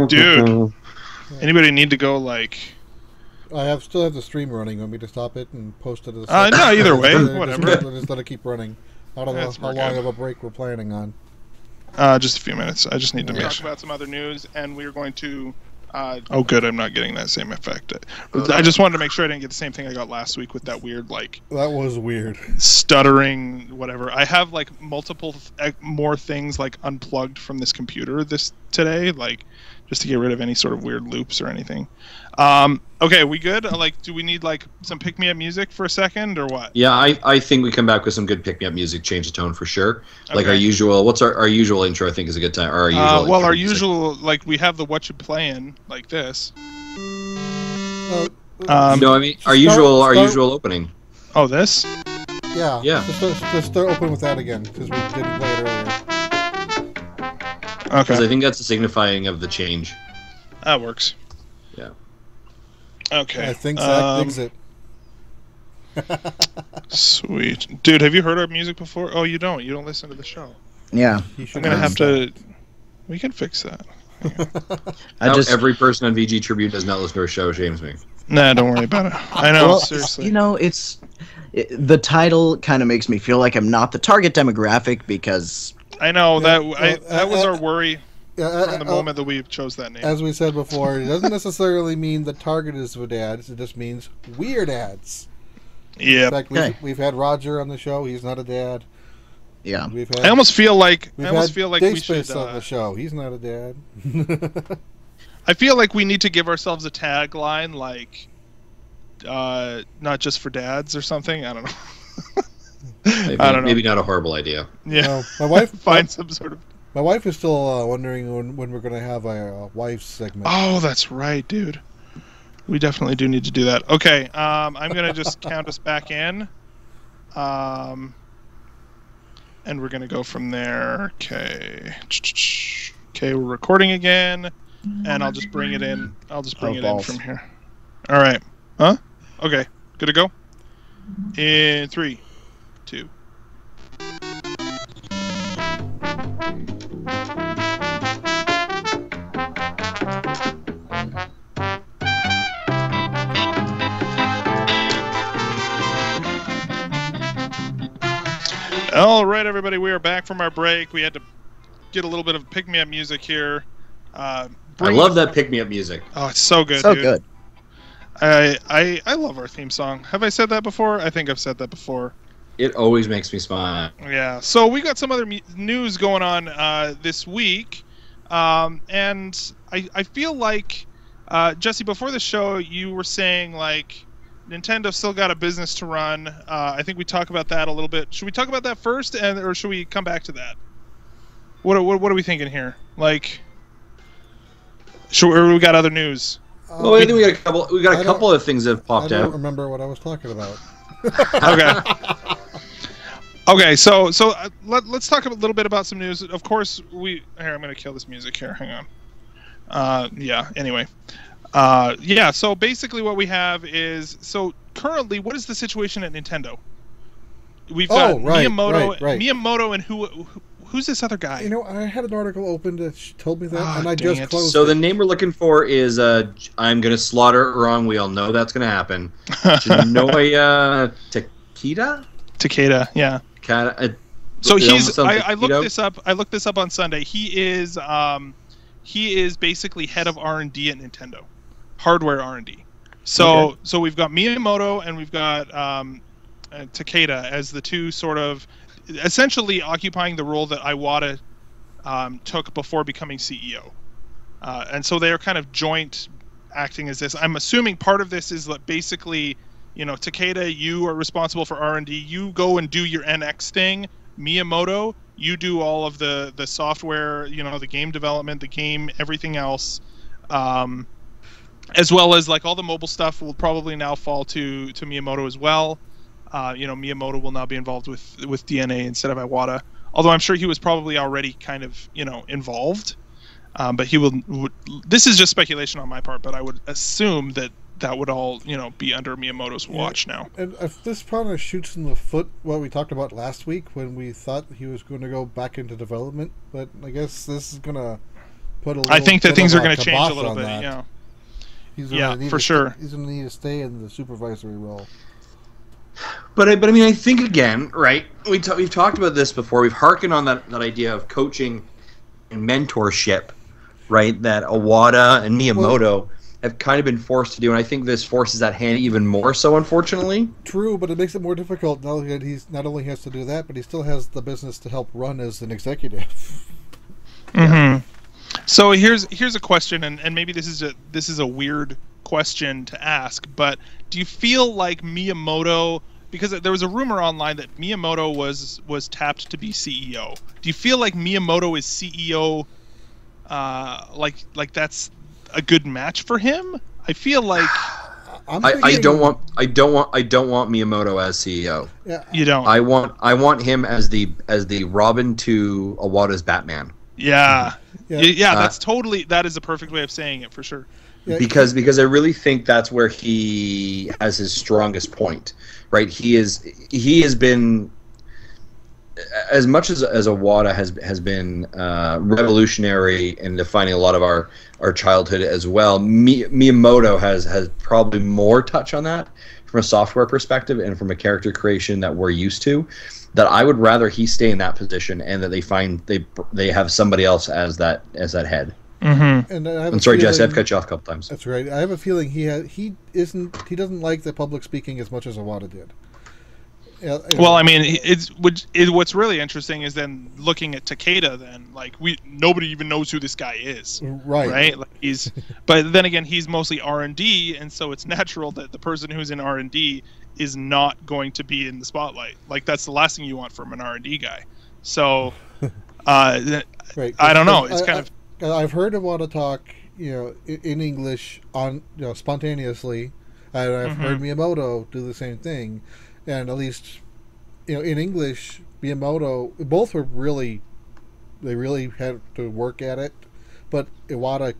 Dude, anybody need to go like... I still have the stream running. Want me to stop it and post it as no, either way, whatever. Just let it keep running. I don't know how long of a break we're planning on. Just a few minutes. I just need to talk about some other news, and we're going to... oh, good, I'm not getting that same effect. I just wanted to make sure I didn't get the same thing I got last week with that weird, like... That was weird. Stuttering, whatever. I have, like, multiple more things, like, unplugged from this computer this today, like just to get rid of any sort of weird loops or anything. Okay, we good? Like, do we need like some pick me up music for a second or what? Yeah, I think we come back with some good pick me up music, change the tone for sure. Like Okay. our usual. What's our usual intro? I think is a good time. Or our usual. Well, intro our music. usual, like we have the what you playing like this. No, I mean our usual opening. Oh, this? Yeah. Yeah. Just start open with that again because we didn't play it earlier. Okay, Because I think that's the signifying of the change. that works. Yeah. Okay. I think Zach digs it. Sweet, dude. Have you heard our music before? Oh, you don't. You don't listen to the show. Yeah. He should I'm gonna have understand. to. We can fix that. I just Every person on VG Tribute does not listen to our show shames me. Nah, don't worry about it. I know. well, Seriously. you know, the title kind of makes me feel like I'm not the target demographic because I know Yeah, that was our worry Yeah, from the moment that we chose that name. as we said before, it doesn't necessarily mean the target is for dads. It just means weird ads. In Yeah. fact, Okay. we've had Roger on the show. He's not a dad. yeah. We've had I almost feel like we've I almost had feel like Day we should. Space on the show. He's not a dad. I feel like we need to give ourselves a tagline like, not just for dads or something. I don't know. Maybe, I don't know. Maybe not a horrible idea. Yeah. No, my wife. Find some sort of. My wife is still wondering when we're going to have a wife's segment. Oh, that's right, dude. We definitely do need to do that. Okay, I'm gonna just count us back in, and we're gonna go from there. Okay, okay, we're recording again, and I'll just bring it in. I'll just bring it in from here. All right. Huh? Okay. Good to go. In 3, 2. All right, everybody, we are back from our break. We had to get a little bit of pick-me-up music here. I love that pick me up music. Oh, it's so good, So dude. good. I love our theme song. Have I said that before? I think I've said that before. It always makes me smile. Yeah. So we got some other news going on this week, and I feel like Jesse, before the show, you were saying like Nintendo still got a business to run. I think we talk about that a little bit. Should we talk about that first, or should we come back to that? What are we thinking here? Like, or we got other news? Well, I think we got a couple. We got I a couple of things that have I popped don't out. remember what I was talking about. Okay. Okay, so let's talk a little bit about some news. Of course, here I'm gonna kill this music here. Hang on. Yeah. Anyway. Yeah. So basically, what we have is currently, what is the situation at Nintendo? We've got Miyamoto, right. Miyamoto, and who's this other guy? You know, I had an article open that told me that, Ah, and I dang just it. closed So it. the name we're looking for is I'm gonna slaughter it wrong. We all know that's gonna happen. Shinoya Takeda. Takeda. Yeah. So It almost he's. sounds I looked Takedo. this up. I looked this up on Sunday. He is basically head of R&D at Nintendo, hardware R&D. So we've got Miyamoto and we've got Takeda as the two sort of essentially occupying the role that Iwata took before becoming CEO, and so they are kind of joint acting as this. I'm assuming part of this is that basically, Takeda, you are responsible for R&D. You go and do your NX thing. Miyamoto, you do all of the software, the game development, the game, everything else, as well as like all the mobile stuff will probably now fall to Miyamoto as well. Miyamoto will now be involved with DNA instead of Iwata, although I'm sure he was probably already kind of involved. But he would. This is just speculation on my part, but I would assume that would all be under Miyamoto's watch now. And if this kind of shoots in the foot what we talked about last week when we thought he was going to go back into development, but I guess this is going to put a little I think that bit things of are going to change a kibosh little on bit. that. Yeah. He's Yeah, gonna need for to sure. He's going to need to stay in the supervisory role. But I mean, I think again, right? We've talked about this before. We've hearkened on that idea of coaching and mentorship, right? That Iwata and Miyamoto have kind of been forced to do, and I think this forces that hand even more so, unfortunately. True, but it makes it more difficult now that he's not only has to do that, but he still has the business to help run as an executive. Mm-hmm. So here's a question, and maybe this is a weird question to ask, but do you feel like Miyamoto, because there was a rumor online that Miyamoto was tapped to be CEO? Do you feel like Miyamoto is CEO? Like that's a good match for him? I feel like I don't want Miyamoto as CEO. Yeah, you don't. I want him as the Robin to Iwata's Batman. Yeah. Yeah. That is a perfect way of saying it for sure. Yeah, Because I really think that's where he has his strongest point, right? He has been, as much as Iwata has been revolutionary in defining a lot of our childhood as well. Miyamoto has probably more touch on that from a software perspective and from a character creation that we're used to. That I would rather he stay in that position and that they have somebody else as that head. Mm-hmm. And I have I'm sorry, Jesse, I've cut you off a couple times. That's right. I have a feeling he doesn't like the public speaking as much as Iwata did. Yeah, Well, I mean, what's really interesting is then looking at Takeda. Then, like, nobody even knows who this guy is, right? Like but then again, he's mostly R&D, and so it's natural that the person who's in R&D is not going to be in the spotlight. Like, that's the last thing you want from an R&D guy. So, right. I don't know. It's kind of. I've heard Iwata talk, in English spontaneously, and I've heard Miyamoto do the same thing. And at least, in English, Miyamoto, both were really had to work at it, but Iwata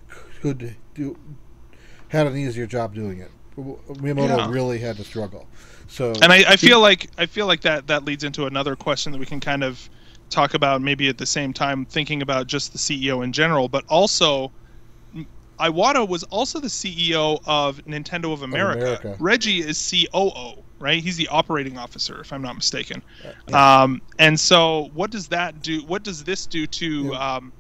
had an easier job doing it. Miyamoto really had to struggle. So, and I feel like that leads into another question that we can kind of talk about maybe at the same time, thinking about just the CEO in general, but also Iwata was also the CEO of Nintendo of America. Reggie is COO. Right, he's the operating officer, if I'm not mistaken. And so, what does that do? What does this do to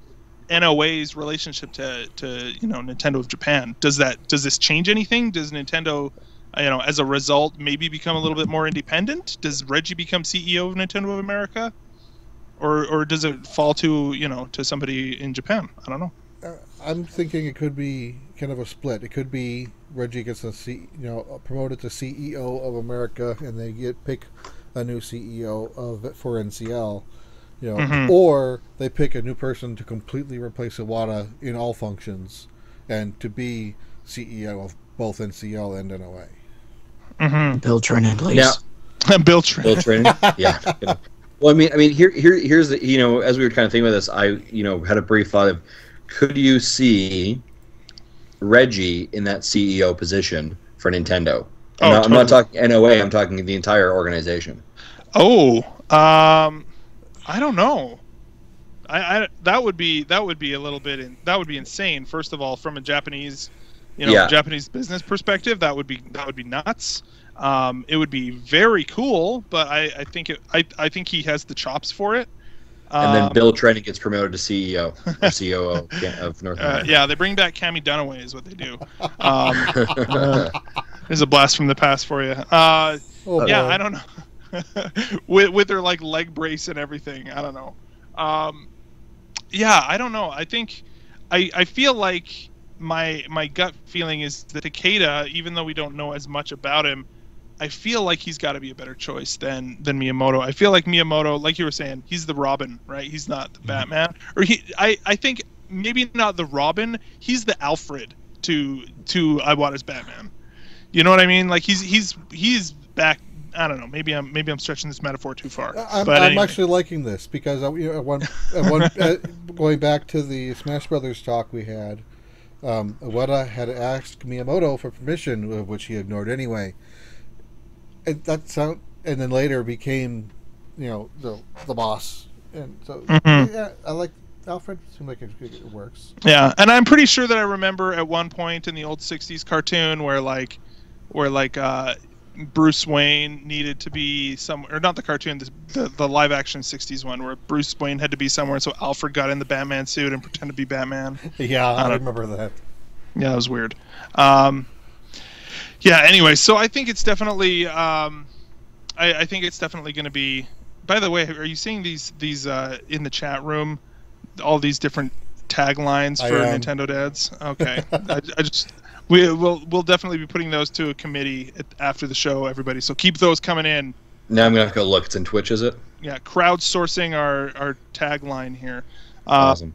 NOA's relationship to Nintendo of Japan? Does this change anything? Does Nintendo, as a result, maybe become a little bit more independent? Does Reggie become CEO of Nintendo of America, or does it fall to to somebody in Japan? I don't know. I'm thinking it could be kind of a split. It could be Reggie gets promoted to CEO of America, and they pick a new CEO for NCL, or they pick a new person to completely replace Iwata in all functions, and to be CEO of both NCL and NOA. Mm-hmm. Bill Trinan, please. Yeah. Bill Trinan. Yeah. Well, I mean, here's the as we were kind of thinking about this, I had a brief thought of, could you see Reggie in that CEO position for Nintendo? I'm not talking NOA. I'm talking the entire organization. Oh, I don't know. That would be a little bit. That would be insane. First of all, from a Japanese, Japanese business perspective, that would be nuts. It would be very cool, but I think he has the chops for it. And then Bill Trinan gets promoted to CEO or COO of North America. Yeah, they bring back Cammy Dunaway is what they do. There's a blast from the past for you. I don't know. with their leg brace and everything. I don't know. I don't know. I think I feel like my gut feeling is that Takeda, even though we don't know as much about him, I feel like he's got to be a better choice than Miyamoto. I feel like Miyamoto, like you were saying, he's the Robin, right? He's not the Batman. Or I think maybe not the Robin. He's the Alfred to Iwata's Batman. You know what I mean? Like he's back. I don't know. Maybe I'm stretching this metaphor too far. I'm actually liking this because going back to the Smash Brothers talk we had, Iwata had asked Miyamoto for permission, which he ignored anyway. And then later became, the boss, and so yeah, I like Alfred. Seems like it works. Yeah, and I'm pretty sure that I remember at one point in the old '60s cartoon where Bruce Wayne needed to be somewhere, or not the cartoon, the live action '60s one where Bruce Wayne had to be somewhere, so Alfred got in the Batman suit and pretended to be Batman. Yeah, I remember that. Yeah, that was weird. Anyway, so I think it's definitely I think it's definitely going to be. By the way, are you seeing these in the chat room? All these different taglines I for am. Nintendo Dads? Okay, I just we'll definitely be putting those to a committee after the show, everybody. So keep those coming in. Now I'm gonna have to go look. It's in Twitch, is it? Yeah, crowdsourcing our tagline here. Awesome.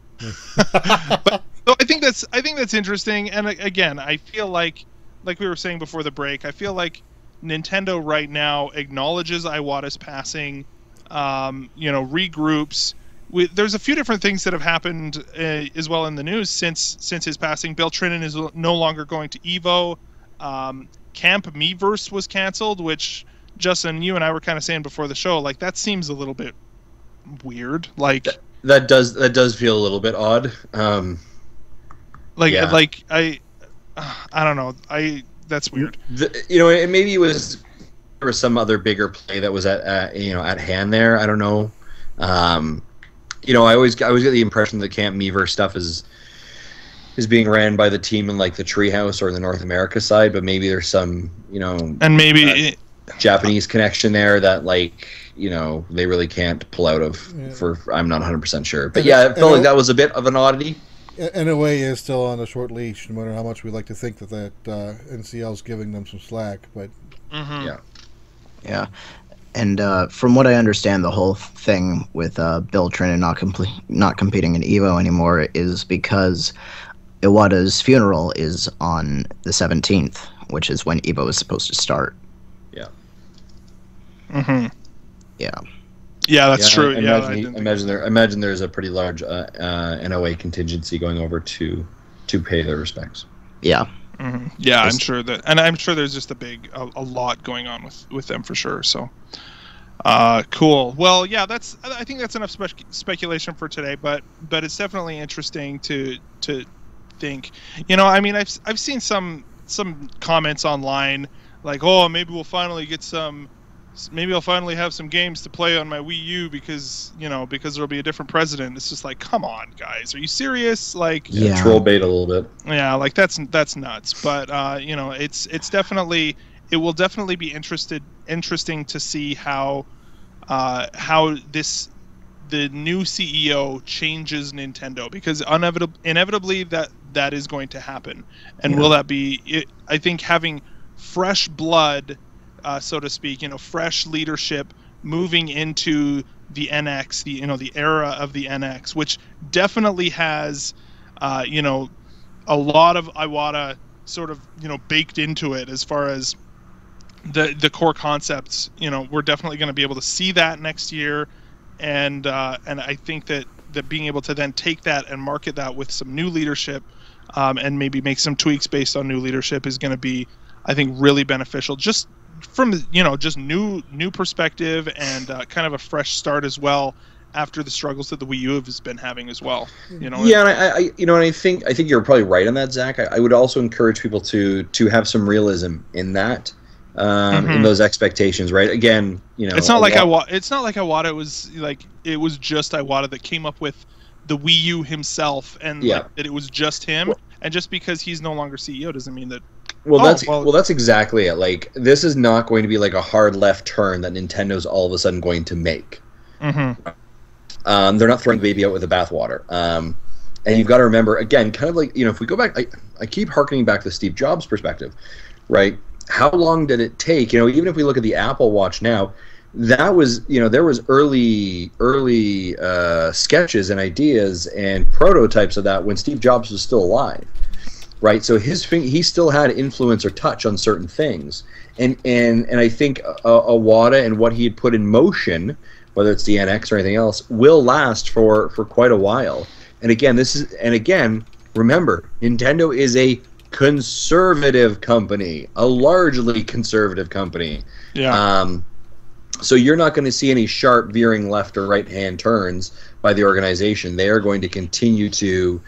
But so I think that's interesting. And again, I feel like we were saying before the break, I feel like Nintendo right now acknowledges Iwata's passing, regroups. There's a few different things that have happened as well in the news since his passing. Bill Trinen is no longer going to Evo. Camp Miiverse was canceled, which Justin, you and I were kind of saying before the show, like that seems a little bit weird. Like that does feel a little bit odd. I don't know. That's weird. And maybe there was some other bigger play that was at hand there. I don't know. I always get the impression that Camp Meaver stuff is being ran by the team in like the Treehouse or the North America side, but maybe there's some and maybe Japanese connection there that they really can't pull out of. I'm not 100% sure, but it felt like that was a bit of an oddity. In a way, is still on a short leash, no matter how much we like to think that NCL's giving them some slack. But yeah. And from what I understand, the whole thing with Bill Trinen not competing in Evo anymore is because Iwata's funeral is on the 17th, which is when Evo is supposed to start. Yeah. Mm-hmm. Yeah. Yeah, that's true. I imagine there's a pretty large NOA contingency going over to pay their respects. Yeah. Mm-hmm. Yeah, I'm sure there's just a lot going on with them for sure. So, cool. Well, yeah, I think that's enough speculation for today. But it's definitely interesting to think. I've seen some comments online like, oh, maybe I'll finally have some games to play on my Wii U because there'll be a different president. It's just like, come on, guys, are you serious? Like, troll bait a little bit. Yeah, like that's nuts. But it's definitely, it will definitely be interesting to see how the new CEO changes Nintendo, because inevitably that is going to happen. And will that be it? I think having fresh blood, so to speak, fresh leadership moving into the NX, the era of the NX, which definitely has, a lot of Iwata sort of, baked into it as far as the core concepts. We're definitely going to be able to see that next year, and I think that being able to then take that and market that with some new leadership, and maybe make some tweaks based on new leadership is going to be, I think, really beneficial. Just from just new perspective and kind of a fresh start as well after the struggles that the Wii U has been having as well. Yeah, and I think you're probably right on that, Zach. I would also encourage people to have some realism in that, in those expectations. Right? Again, it's not like Iwata was like, it was just Iwata that came up with the Wii U himself, and that it was just him. And just because he's no longer CEO doesn't mean that. That's exactly it. Like, this is not going to be like a hard left turn that Nintendo's all of a sudden going to make. Mm-hmm. They're not throwing the baby out with the bathwater. And you've got to remember, again, kind of like, if we go back, I keep harkening back to Steve Jobs' perspective, right? How long did it take? Even if we look at the Apple Watch now, that was, there was early sketches and ideas and prototypes of that when Steve Jobs was still alive. Right, so he still had influence or touch on certain things, and I think Iwata and what he had put in motion, whether it's the NX or anything else, will last for quite a while. And again, remember, Nintendo is a conservative company, a largely conservative company. Yeah. So you're not going to see any sharp veering left or right hand turns by the organization. They are going to continue to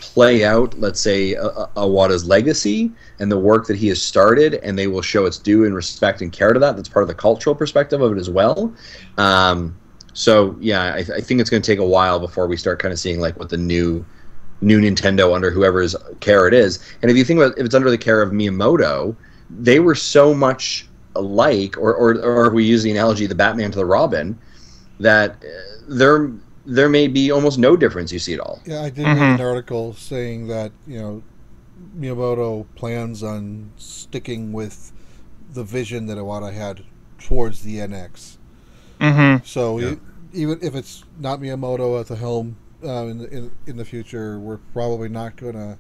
play out, let's say, Iwata's legacy and the work that he has started, and they will show its due and respect and care to that. That's part of the cultural perspective of it as well. So yeah, I think it's going to take a while before we start kind of seeing like what the new Nintendo under whoever's care it is. And if you think about if it's under the care of Miyamoto, they were so much alike, or we use the analogy the Batman to the Robin, that there may be almost no difference you see at all. Yeah, I did read an article saying that, Miyamoto plans on sticking with the vision that Iwata had towards the NX. So even if it's not Miyamoto at the helm in the future, we're probably not going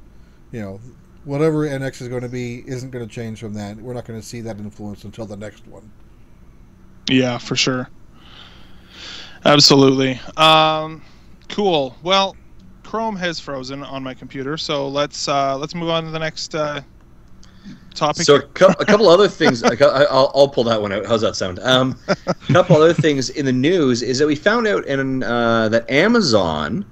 to, whatever NX is going to be isn't going to change from that. We're not going to see that influence until the next one. Yeah, for sure. Absolutely. Cool. Well, Chrome has frozen on my computer, so let's move on to the next topic. So a couple other things. I'll pull that one out. How's that sound? A couple other things in the news is that we found out that Amazon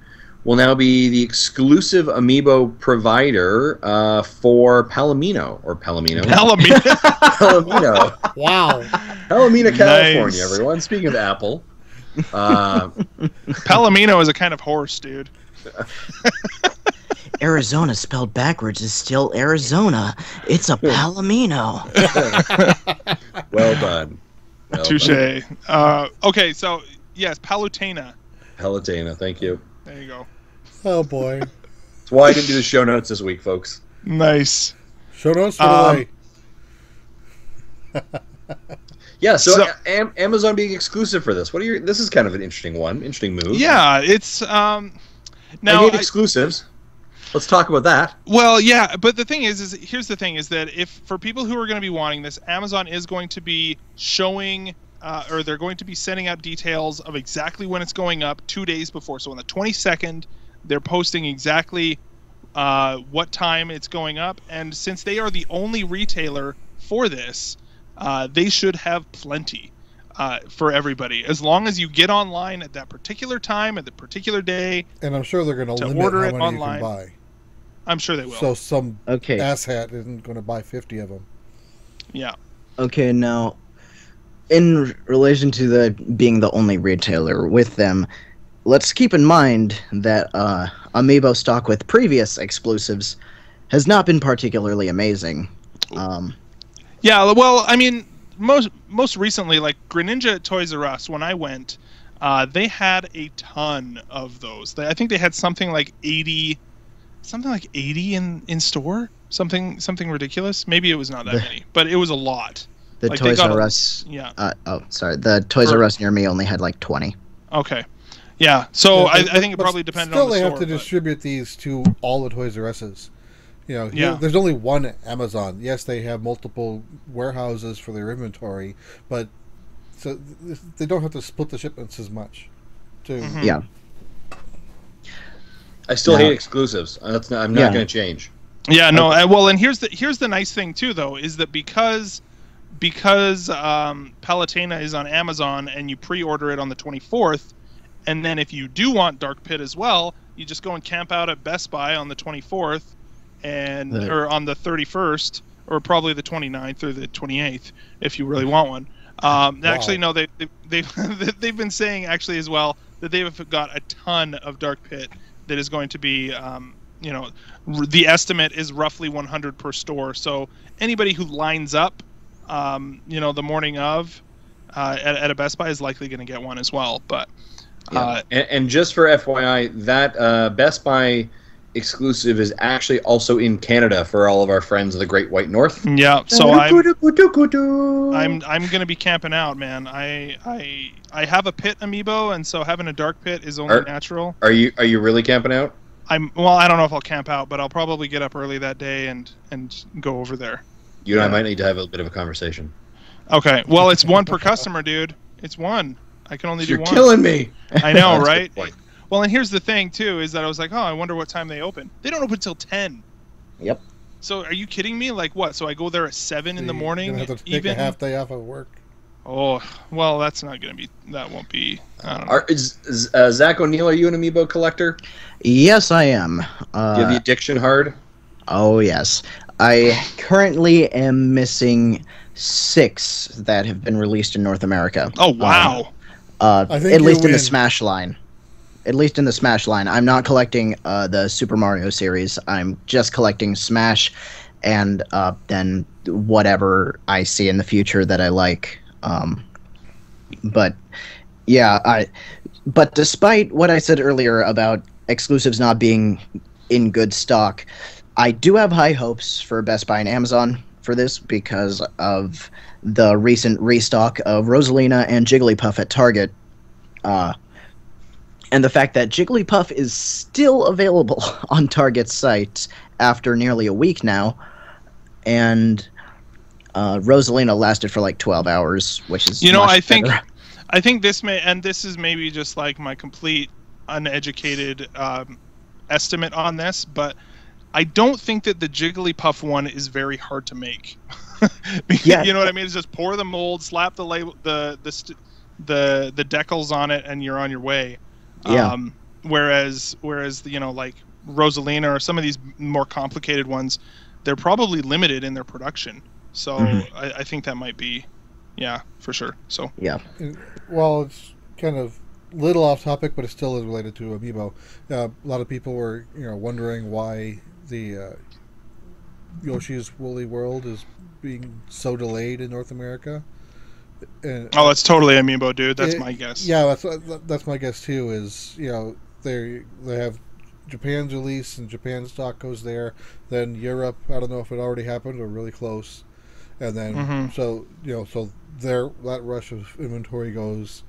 will now be the exclusive amiibo provider for Palomino. Palomino. Wow. Palomino, California, Nice. everyone. Speaking of Apple. Palomino is a kind of horse, dude. Arizona spelled backwards is still Arizona. It's a Palomino. Well done. Touche. Okay, so yes, Palutena. Palutena, thank you. There you go. Oh, boy. That's why I didn't do the show notes this week, folks. Nice. Show notes for today. Yeah, so Amazon being exclusive for this. This is kind of an interesting move. Yeah, it's now I hate exclusives. Let's talk about that. Well, yeah, but the thing is here's the thing: is that if for people who are going to be wanting this, Amazon is going to be showing, or they're going to be sending out details of exactly when it's going up 2 days before. So on the 22nd, they're posting exactly what time it's going up, and since they are the only retailer for this, they should have plenty for everybody. As long as you get online at that particular time, at the particular day. And I'm sure they're going to limit order how it many online. you can buy. I'm sure they will. So some asshat isn't going to buy 50 of them. Yeah. Okay, now, in relation to being the only retailer with them, let's keep in mind that Amiibo stock with previous exclusives has not been particularly amazing. Yeah, well, I mean, most recently, like Greninja at Toys R Us, when I went, they had a ton of those. I think they had something like 80 in store, something ridiculous. Maybe it was not that many, but it was a lot. The like Toys R Us. Yeah. The Toys R Us near me only had like 20. Okay. Yeah. So I think it probably depended on the store. Still, they have to distribute these to all the Toys R Us's. Yeah. There's only one Amazon. Yes, they have multiple warehouses for their inventory, but so they don't have to split the shipments as much. Too. Mm-hmm. Yeah. I still hate exclusives. I'm not going to change. Yeah, no. Well, and here's the nice thing too, though, is that because Palutena is on Amazon and you pre-order it on the 24th, and then if you do want Dark Pit as well, you just go and camp out at Best Buy on the 24th, or on the 31st, or probably the 29th or the 28th if you really want one. Actually, no, they've been saying actually as well that they've got a ton of Dark Pit that is going to be, the estimate is roughly 100 per store. So anybody who lines up, the morning of at a Best Buy is likely going to get one as well. But and just for FYI, that Best Buy exclusive is actually also in Canada for all of our friends of the Great White North. Yeah, so I'm going to be camping out, man. I have a pit amiibo, and so having a dark pit is only natural. Are you really camping out? I don't know if I'll camp out, but I'll probably get up early that day and go over there. You and I might need to have a bit of a conversation. Okay. Well, it's one per customer, dude. It's one. I can only do one. You're killing me. I know, right? Well, and here's the thing too, is that I was like, I wonder what time they open. They don't open till 10. Yep. So are you kidding me? Like what? So I go there at 7 in the morning. You're gonna have to take a half day off of work. Oh, well, that's not gonna be. That won't be. I don't know. Zach O'Neill, are you an amiibo collector? Yes, I am. Do you have the addiction hard? Oh yes. I currently am missing 6 that have been released in North America. Oh wow. At least in the Smash line. At least in the Smash line. I'm not collecting the Super Mario series. I'm just collecting Smash and then whatever I see in the future that I like. But yeah, But despite what I said earlier about exclusives not being in good stock, I do have high hopes for Best Buy and Amazon for this because of the recent restock of Rosalina and Jigglypuff at Target. Uh, and the fact that Jigglypuff is still available on Target's site after nearly a week now, and Rosalina lasted for like 12 hours, which is I better. think this is maybe just like my complete uneducated estimate on this, but I don't think that the Jigglypuff one is very hard to make. Yeah. You know what I mean? It's just pour the mold, slap the label, the decals on it, and you're on your way. Yeah. Whereas like Rosalina or some of these more complicated ones, they're probably limited in their production. So I think that might be, yeah, for sure. So Yeah. Well, it's kind of little off topic, but it still is related to Amiibo. A lot of people were, wondering why the Yoshi's Woolly World is being so delayed in North America. And, that's totally Amiibo, dude. That's my guess. Yeah, that's my guess too. Is they have Japan's release and Japan's stock goes there. Then Europe, I don't know if it already happened or really close. And then so that rush of inventory goes,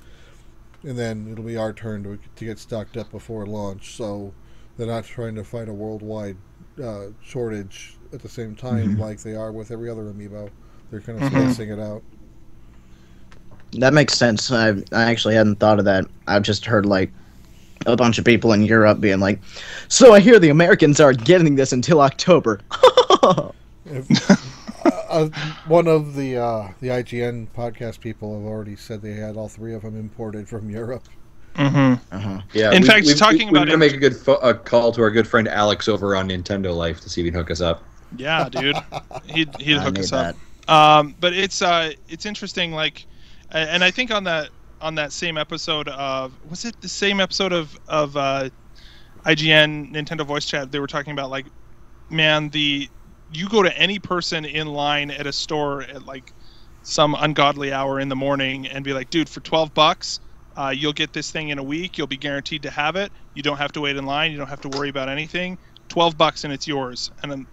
and then it'll be our turn to get stocked up before launch. So they're not trying to fight a worldwide shortage at the same time like they are with every other Amiibo. They're kind of spacing it out. That makes sense. I actually hadn't thought of that. I've just heard like a bunch of people in Europe being like, "So I hear the Americans aren't getting this until October." One of the IGN podcast people have already said they had all three of them imported from Europe. Yeah. In fact, talking about we're gonna make a call to our good friend Alex over on Nintendo Life to see if he can hook us up. Yeah, dude, he'd hook us up. But it's interesting, like, and I think on that same episode of, was it the same episode of IGN Nintendo Voice Chat, they were talking about like, man, you go to any person in line at a store at like some ungodly hour in the morning and be like, dude, for $12, you'll get this thing in a week. You'll be guaranteed to have it. You don't have to wait in line. You don't have to worry about anything. $12 and it's yours. And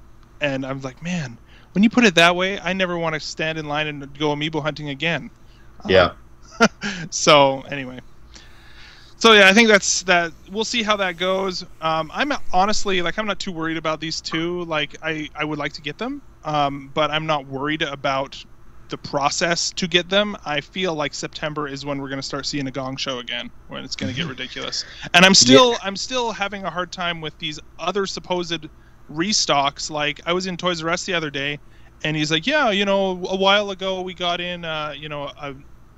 I'm like, man, when you put it that way, I never want to stand in line and go Amiibo hunting again. Yeah. So anyway. So yeah, I think that's that. We'll see how that goes. I'm honestly I'm not too worried about these two. Like I would like to get them, but I'm not worried about the process to get them. I feel like September is when we're going to start seeing a gong show again, when it's going to get ridiculous. And I'm still having a hard time with these other supposed restocks. Like I was in Toys R Us the other day, and he's like, yeah, a while ago we got in,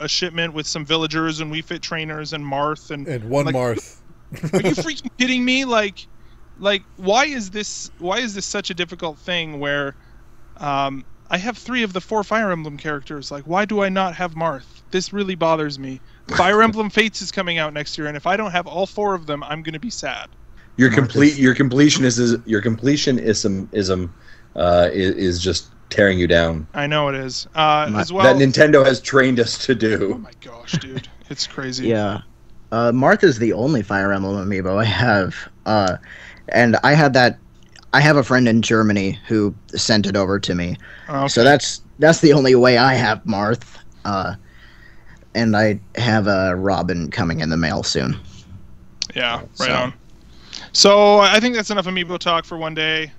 a shipment with some villagers and Wii Fit trainers and Marth and one like, Marth. Are you freaking kidding me? Like why is this such a difficult thing where I have 3 of the 4 Fire Emblem characters. Like, why do I not have Marth? This really bothers me. Fire Emblem Fates is coming out next year, and if I don't have all 4 of them, I'm going to be sad. Your completionism is just tearing you down. I know it is. As well, that Nintendo has trained us to do. Oh my gosh, dude, it's crazy. Yeah, Martha's the only Fire Emblem amiibo I have, and I have a friend in Germany who sent it over to me. Okay. So that's the only way I have Marth. And I have a Robin coming in the mail soon. Yeah, right on. So I think that's enough amiibo talk for one day.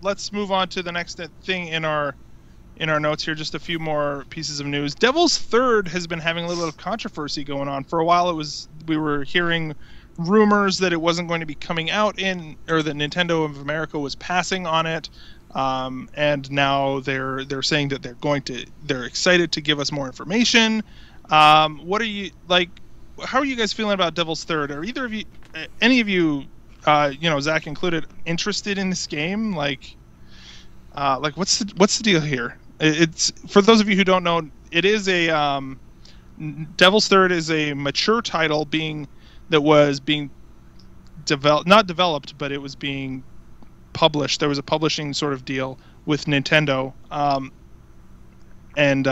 Let's move on to the next thing in our notes here. Just a few more pieces of news. Devil's Third has been having a little bit of controversy going on. For a while, we were hearing rumors that it wasn't going to be coming out or that Nintendo of America was passing on it. And now they're saying that they're excited to give us more information. What are you like? How are you guys feeling about Devil's Third? Are either of you, any of you, Zach included, interested in this game? Like what's the deal here? It's, for those of you who don't know, it is a Devil's Third is a mature title that was being not developed, but it was being published. There was a publishing sort of deal with Nintendo, and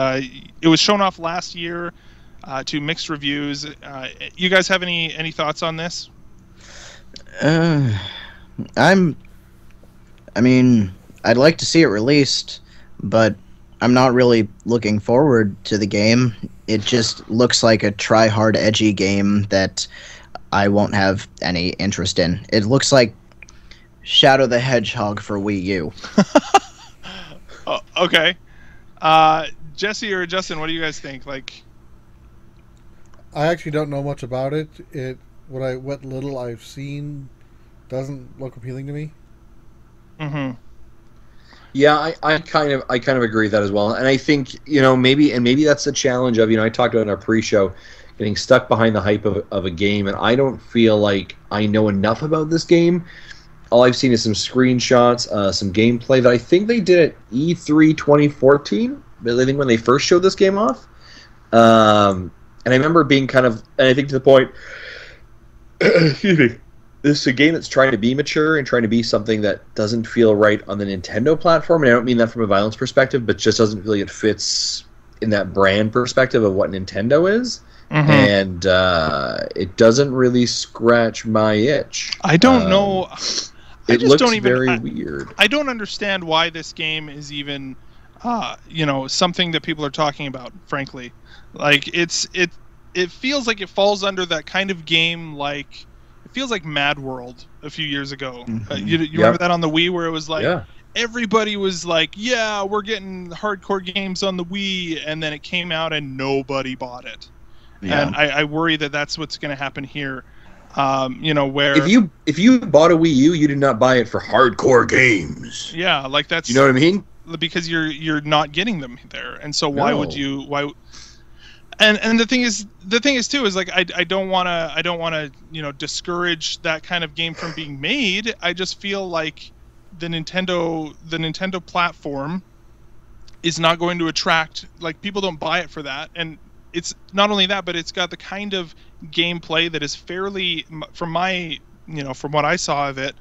it was shown off last year. to mixed reviews. You guys have any thoughts on this? I mean, I'd like to see it released, but I'm not really looking forward to the game. It just looks like a try-hard, edgy game that I won't have any interest in. It looks like Shadow the Hedgehog for Wii U. Oh, okay. Jesse or Justin, what do you guys think? Like, I actually don't know much about it. What little I've seen doesn't look appealing to me. mm-hmm. Yeah, I kind of agree with that as well. And I think, maybe that's the challenge of, I talked about in our pre-show, getting stuck behind the hype of a game, and I don't feel like I know enough about this game. All I've seen is some screenshots, some gameplay that I think they did at E3 2014. I think when they first showed this game off. And I remember being and I think to the point, excuse me, this is a game that's trying to be mature and trying to be something that doesn't feel right on the Nintendo platform. And I don't mean that from a violence perspective, but just doesn't feel like it fits in that brand perspective of what Nintendo is. Mm-hmm. And it doesn't really scratch my itch. I don't know. It looks very weird. I don't understand why this game is even, something that people are talking about. Frankly, like it feels like it falls under that kind of game. Like it feels like Mad World a few years ago. Mm-hmm. You remember that on the Wii, where it was like everybody was like, "Yeah, we're getting hardcore games on the Wii," and then it came out and nobody bought it. Yeah. And I worry that that's what's going to happen here. Where if you bought a Wii U, you did not buy it for hardcore games. Yeah, like that's. You know what I mean? Because you're not getting them there, and so why would you? Why? And the thing is too is like I don't want to discourage that kind of game from being made. I just feel like the Nintendo platform is not going to attract, like, people don't buy it for that. And it's not only that, but it's got the kind of gameplay that is fairly, from what I saw of it,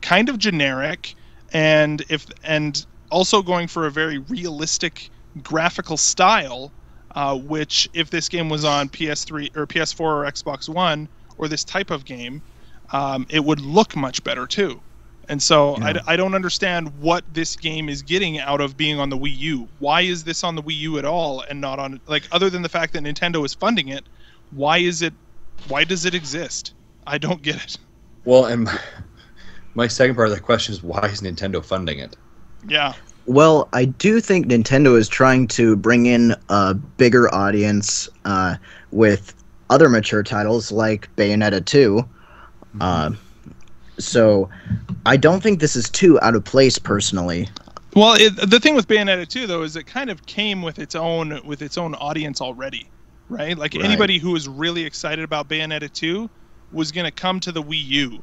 kind of generic, and also going for a very realistic graphical style, which if this game was on PS3 or PS4 or Xbox One, or this type of game, it would look much better too. And so I don't understand what this game is getting out of being on the Wii U. Why is this on the Wii U at all and not on, like, other than the fact that Nintendo is funding it, why does it exist? I don't get it. Well, and my second part of that question is, why is Nintendo funding it? Yeah. Well, I do think Nintendo is trying to bring in a bigger audience with other mature titles like Bayonetta 2. So I don't think this is too out of place, personally. Well, the thing with Bayonetta 2, though, is it kind of came with its own audience already, right? Like, anybody who was really excited about Bayonetta 2 was going to come to the Wii U.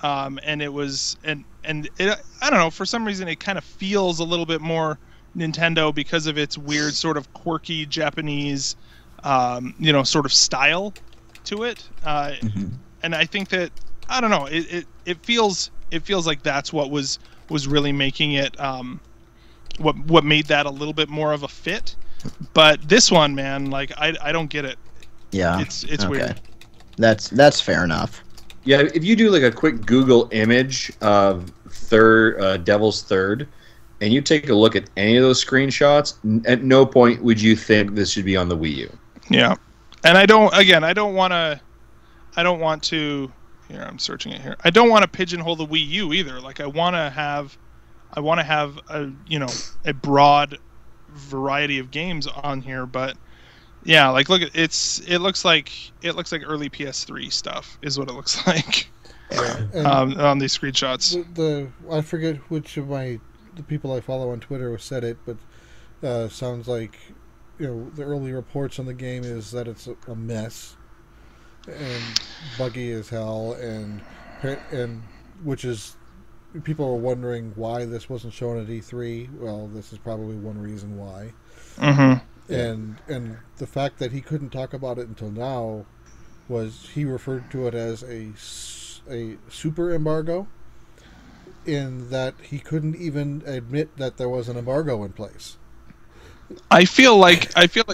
And it was, and it, I don't know, for some reason it kind of feels a little bit more Nintendo because of its weird sort of quirky Japanese, sort of style to it. And I think that, I don't know, it feels like that's what was really making it, what made that a little bit more of a fit. But this one, man, like, I don't get it. Yeah, it's weird. That's fair enough. Yeah, if you do like a quick Google image of Devil's Third, and you take a look at any of those screenshots, at no point would you think this should be on the Wii U. Yeah, and I don't want to. Here, I'm searching it here. I don't want to pigeonhole the Wii U either. Like, I want to have a broad variety of games on here, but. Yeah, like, look, it looks like early PS3 stuff is what it looks like. On these screenshots. I forget which of the people I follow on Twitter said it, but sounds like the early reports on the game is that it's a mess and buggy as hell, and which is, people are wondering why this wasn't shown at E3. Well, this is probably one reason why. Mm-hmm. And the fact that he couldn't talk about it until now was he referred to it as a super embargo, in that he couldn't even admit that there was an embargo in place. I feel like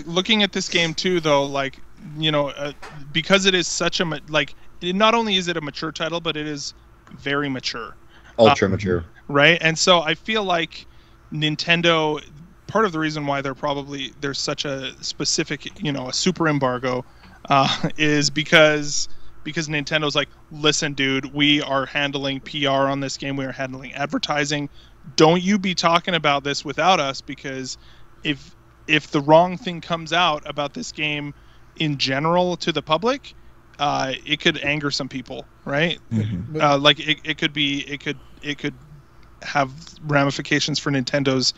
looking at this game too, though, like, you know, because it is such a not only is it a mature title, but it is very mature, Ultra mature. right? And so I feel like Nintendo, part of the reason why there's such a specific, you know, a super embargo, is because Nintendo's like, listen, dude, we are handling PR on this game, we are handling advertising. Don't you be talking about this without us, because if the wrong thing comes out about this game in general to the public, it could anger some people, right? Mhm. Like it could have ramifications for Nintendo's,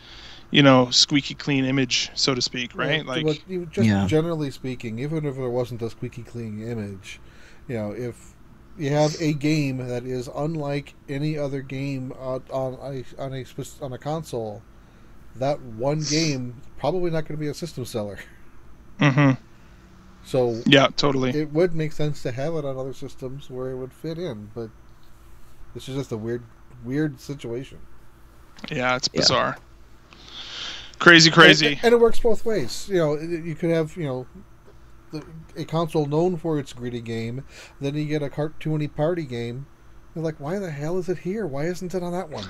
you know, squeaky clean image, so to speak, right? Well, Like, just Yeah. generally speaking, even if there wasn't a squeaky clean image, you know, if you have a game that is unlike any other game on a console, that one game probably not going to be a system seller. mm-hmm. So Yeah, totally. it would make sense to have it on other systems where it would fit in, but this is just a weird situation. Yeah, it's Yeah. bizarre. Crazy. And it works both ways. You know, you could have, you know, a console known for its greedy game, then you get a cartoony party game. You're like, why the hell is it here? Why isn't it on that one?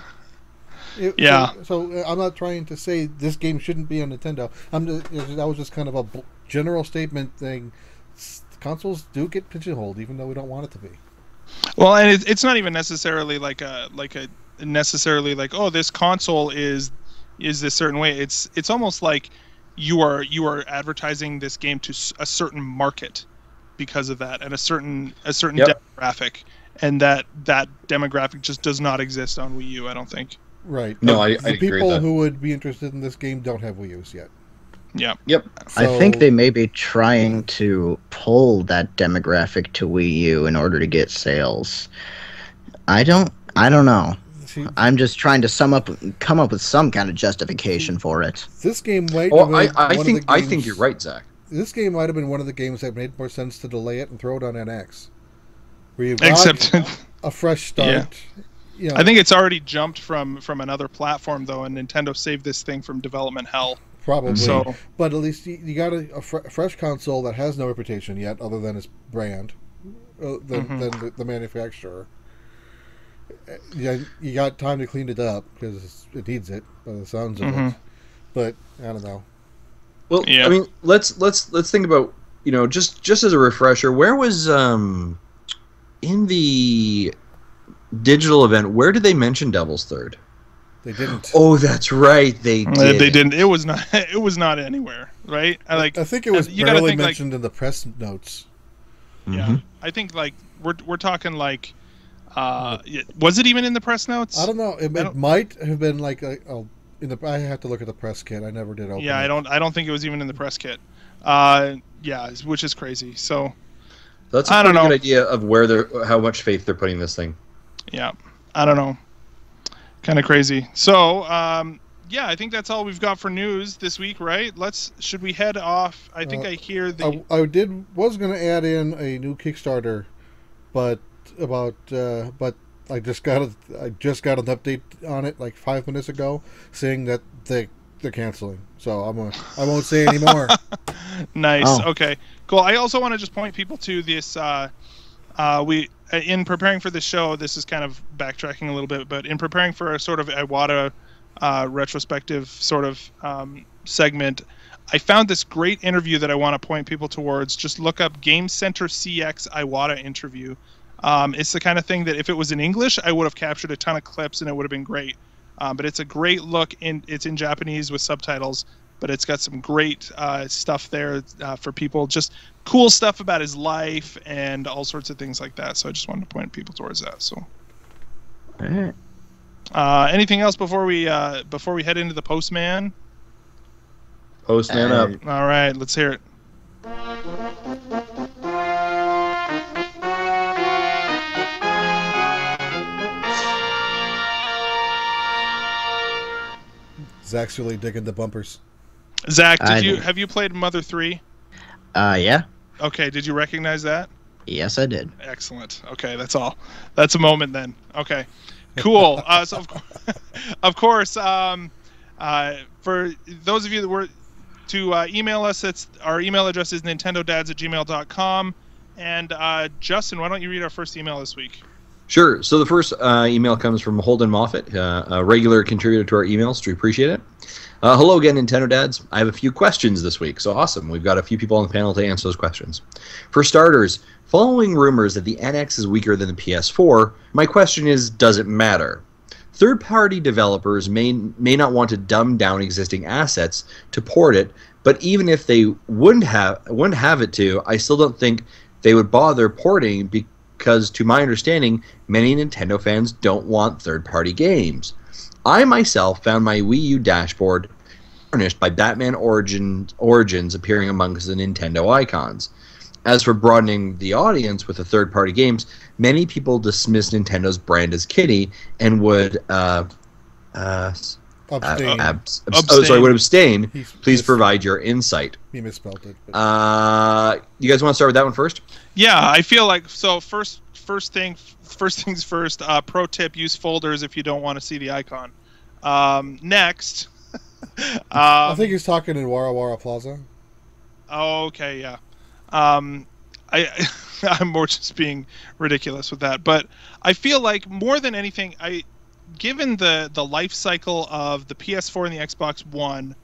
Yeah. So I'm not trying to say this game shouldn't be on Nintendo. That was just kind of a general statement thing. Consoles do get pigeonholed, even though we don't want it to be. Well, and it's not even necessarily like a necessarily like, oh, this console is this certain way. It's almost like you are advertising this game to a certain market because of that, and a certain Yep. demographic, and that demographic just does not exist on Wii U, I don't think. Right. No, But I the agree with people that. who would be interested in this game don't have Wii U's yet. Yeah. Yep. I So- think they may be trying to pull that demographic to Wii U in order to get sales. I don't know. See, I'm just trying to come up with some kind of justification for it. this game might. Well, have been I one think of the I games- think you're right, Zach. This game might have been one of the games that made more sense to delay it and throw it on NX, where you've got Except, a fresh start. You know, I think it's already jumped from another platform though, and Nintendo saved this thing from development hell. probably. So But at least you got a fresh console that has no reputation yet, other than its brand, than the manufacturer. Yeah, you got time to clean it up because it needs it, by the sounds of it. But I don't know. Well, Yeah. I mean, let's think about, you know, just as a refresher, where was in the digital event, where did they mention Devil's Third? They didn't. Oh, that's right, they did. they didn't. It was not anywhere, right? I think it was you gotta barely think, like- mentioned in the press notes. Yeah, I think like we're talking like, was it even in the press notes? I don't know. It might have been like I have to look at the press kit. I never did open. Yeah, it. I don't think it was even in the press kit. Yeah, which is crazy. So That's a I don't pretty know. good idea of how much faith they're putting in this thing. yeah, I don't know. Kind of crazy. So yeah, I think that's all we've got for news this week, right? Should we head off? I think I hear the. I was going to add in a new Kickstarter, but I just got an update on it like 5 minutes ago, saying that they're canceling. So I won't say anymore. Nice. Oh. Okay. Cool. I also want to just point people to this. We in preparing for the show, this is kind of backtracking a little bit, but in preparing for a sort of Iwata retrospective sort of segment, I found this great interview that I want to point people towards. Just look up Game Center CX Iwata interview. It's the kind of thing that if it was in English, I would have captured a ton of clips and it would have been great. But it's a great look. It's in Japanese with subtitles, but it's got some great stuff there for people. Just cool stuff about his life and all sorts of things like that. So I just wanted to point people towards that. So, All right. anything else before we head into the Postman? Postman up. All right, let's hear it. Zach's really digging the bumpers. Zach, I have you played Mother 3? Yeah. Okay, did you recognize that? Yes, I did. Excellent. Okay, that's all. That's a moment then. Okay, cool. So of course, for those of you that were to email us. Our email address is nintendodads@gmail.com. And Justin, why don't you read our first email this week? Sure. So the first email comes from Holden Moffat, a regular contributor to our emails. We appreciate it. Hello again, Nintendo Dads. I have a few questions this week, so awesome. We've got a few people on the panel to answer those questions. For starters, following rumors that the NX is weaker than the PS4, my question is, does it matter? Third-party developers may not want to dumb down existing assets to port it, but even if they wouldn't have it to, I still don't think they would bother porting because, to my understanding, many Nintendo fans don't want third-party games. I myself found my Wii U dashboard tarnished by Batman Origins appearing amongst the Nintendo icons. As for broadening the audience with the third-party games, many people dismiss Nintendo's brand as kiddie and would abstain. Please provide your insight. He misspelled it. You guys want to start with that one first? Yeah, I feel like so. First things first. Pro tip: use folders if you don't want to see the icon. Next, I think he's talking in Wara Wara Plaza. Okay, yeah. I'm more just being ridiculous with that, but I feel like more than anything, given the life cycle of the PS4 and the Xbox One,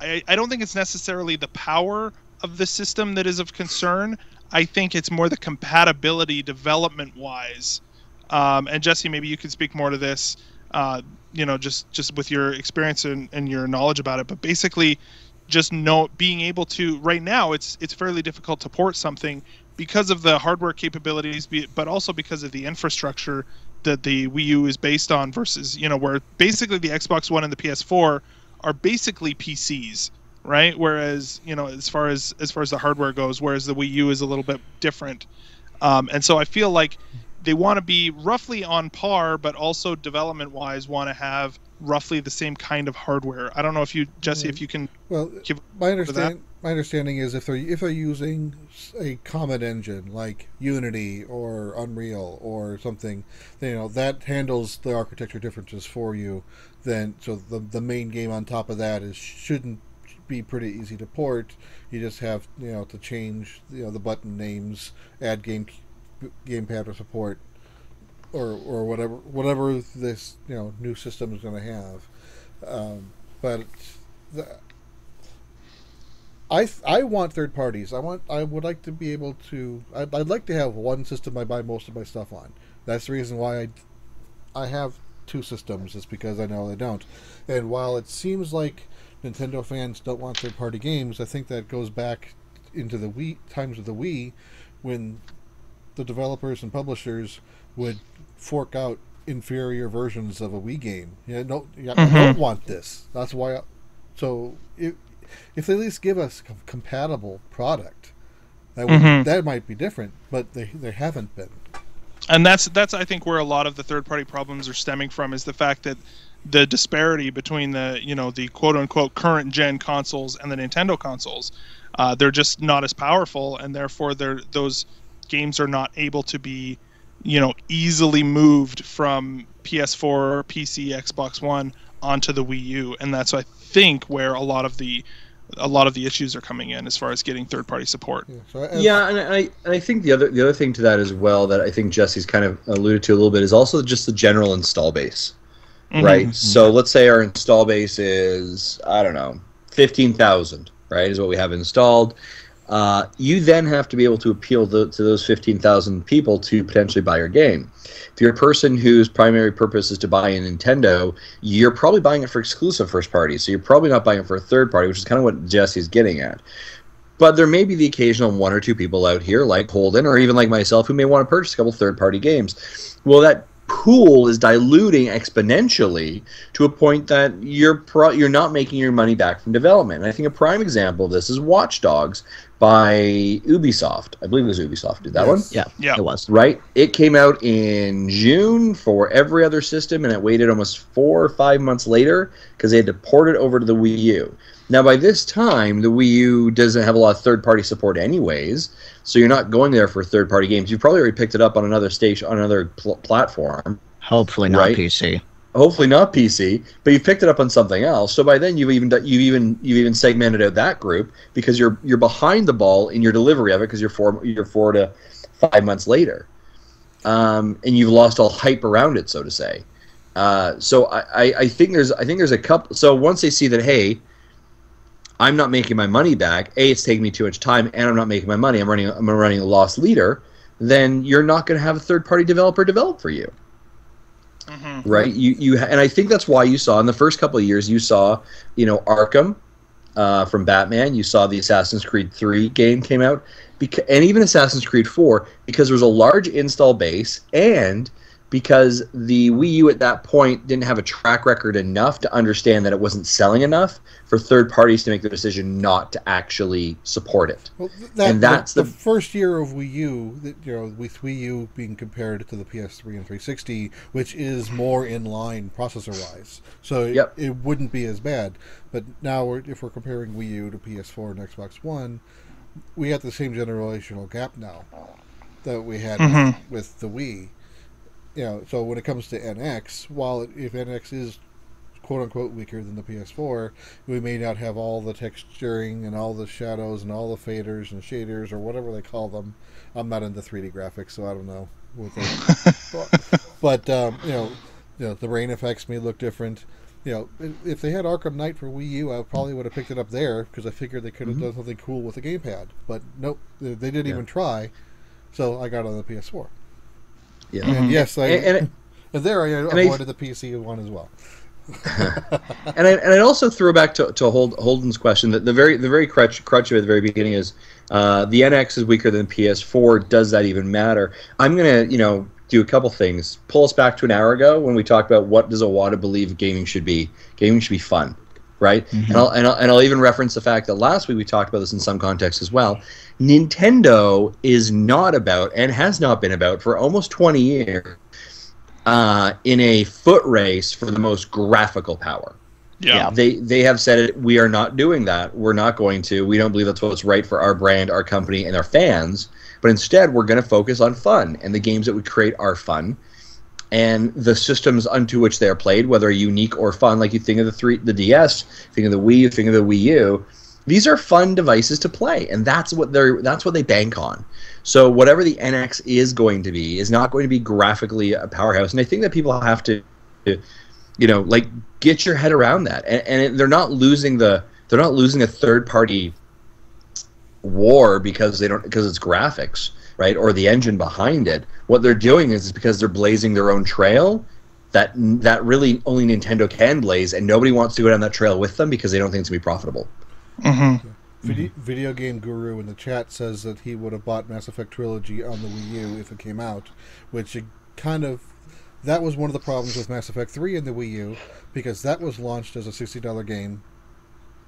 I don't think it's necessarily the power of the system that is of concern. I think it's more the compatibility development-wise. And Jesse, maybe you could speak more to this, just with your experience and your knowledge about it. But basically, just being able to, right now, it's fairly difficult to port something because of the hardware capabilities, but also because of the infrastructure that the Wii U is based on versus, where basically the Xbox One and the PS4 are basically PCs. Right, whereas as far as the hardware goes, whereas the Wii U is a little bit different, and so I feel like they want to be roughly on par, but also development-wise want to have roughly the same kind of hardware. I don't know if you, Jesse, if you can. Well, my understanding is if they're using a common engine like Unity or Unreal or something, that handles the architecture differences for you. Then so the main game on top of that shouldn't be pretty easy to port. You just have to change the button names, add gamepad support, or whatever this new system is going to have. But I want third parties. I would like to be able to. I'd like to have one system I buy most of my stuff on. That's the reason why I have two systems. Is because I know they don't. And while it seems like Nintendo fans don't want third-party games, I think that goes back into the Wii times of the Wii, when the developers and publishers would fork out inferior versions of a Wii game. I don't want this. That's why. So if they at least give us a compatible product, that might be different. But they haven't been. And that's I think where a lot of the third-party problems are stemming from, is the fact that the disparity between the quote-unquote current gen consoles and the Nintendo consoles, they're just not as powerful, and therefore those games are not able to be easily moved from PS4, PC, Xbox One onto the Wii U, and that's I think where a lot of the issues are coming in as far as getting third-party support. And I think the other thing to that as well that I think Jesse's kind of alluded to a little bit is also just the general install base. Right, so let's say our install base is 15,000. Right, is what we have installed. You then have to be able to appeal to those 15,000 people to potentially buy your game. If you're a person whose primary purpose is to buy a Nintendo, you're probably buying it for exclusive first party. So you're probably not buying it for a third party, which is kind of what Jesse's getting at. But there may be the occasional one or two people out here, like Holden, or even like myself, who may want to purchase a couple third party games. Well, that pool is diluting exponentially to a point that you're not making your money back from development. And I think a prime example of this is Watch Dogs by Ubisoft. I believe it was Ubisoft did that one. Yeah, it was. Right? It came out in June for every other system, and it waited almost 4 or 5 months later because they had to port it over to the Wii U. Now, by this time, the Wii U doesn't have a lot of third-party support anyways, so you're not going there for third-party games. You've probably already picked it up on another station, on another platform. Hopefully not PC. hopefully not PC, but you've picked it up on something else. So by then you've even segmented out that group because you're behind the ball in your delivery of it because you're 4 to 5 months later, and you've lost all hype around it, so to say. So I think there's a couple. So once they see that, hey, I'm not making my money back. It's taking me too much time, and I'm not making my money. I'm running a loss leader. Then you're not going to have a third-party developer develop for you, right? And I think that's why you saw in the first couple of years, you saw, Arkham from Batman. You saw the Assassin's Creed 3 game came out, and even Assassin's Creed 4, because there was a large install base and because the Wii U at that point didn't have a track record enough to understand that it wasn't selling enough for third parties to make the decision not to actually support it. Well, that's the first year of Wii U, with Wii U being compared to the PS3 and 360, which is more in line processor-wise, so it wouldn't be as bad. But now, if we're comparing Wii U to PS4 and Xbox One, we have the same generational gap now that we had with the Wii. So when it comes to NX, if NX is quote-unquote weaker than the PS4, we may not have all the texturing and all the shadows and all the faders and shaders or whatever they call them. I'm not into 3D graphics, so I don't know what they... But, the rain effects may look different. If they had Arkham Knight for Wii U, I probably would have picked it up there because I figured they could have done something cool with the gamepad. But nope, they didn't even try, so I got it on the PS4. Yeah. And yes, I avoided the PC one as well. and I'd also throw back to Holden's question that the very crutch of it at the very beginning is the NX is weaker than PS4. Does that even matter? I'm gonna do a couple things. Pull us back to an hour ago when we talked about what does Iwata believe gaming should be. Gaming should be fun, right? And I'll even reference the fact that last week we talked about this in some context as well. Nintendo is not about, and has not been about for almost 20 years, in a foot race for the most graphical power. Yeah. They have said it. We are not doing that. We're not going to. We don't believe that's what's right for our brand, our company, and our fans. But instead, we're going to focus on fun, and the games that we create are fun, and the systems unto which they are played, whether unique or fun. Like you think of the DS, think of the Wii, think of the Wii U. These are fun devices to play, and that's what they bank on. So whatever the NX is going to be is not going to be graphically a powerhouse, and I think that people have to, get your head around that. And they're not losing a third party war because it's graphics, right, or the engine behind it. What they're doing is because they're blazing their own trail that really only Nintendo can blaze, and nobody wants to go down that trail with them because they don't think it's going to be profitable. Video Game Guru in the chat says that he would have bought Mass Effect Trilogy on the Wii U if it came out, which that was one of the problems with Mass Effect 3 in the Wii U, because that was launched as a $60 game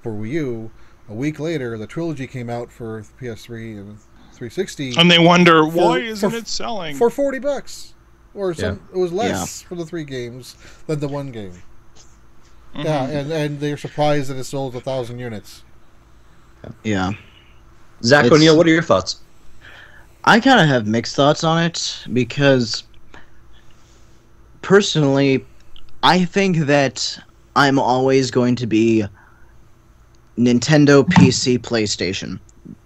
for Wii U. A week later, the trilogy came out for PS3 and 360, and they wonder why isn't it selling for $40, or it was less for the 3 games than the 1 game. Yeah, and they're surprised that it sold 1,000 units. Yeah. Zach O'Neill, what are your thoughts? I kind of have mixed thoughts on it because, personally, I think that I'm always going to be Nintendo, PC, PlayStation.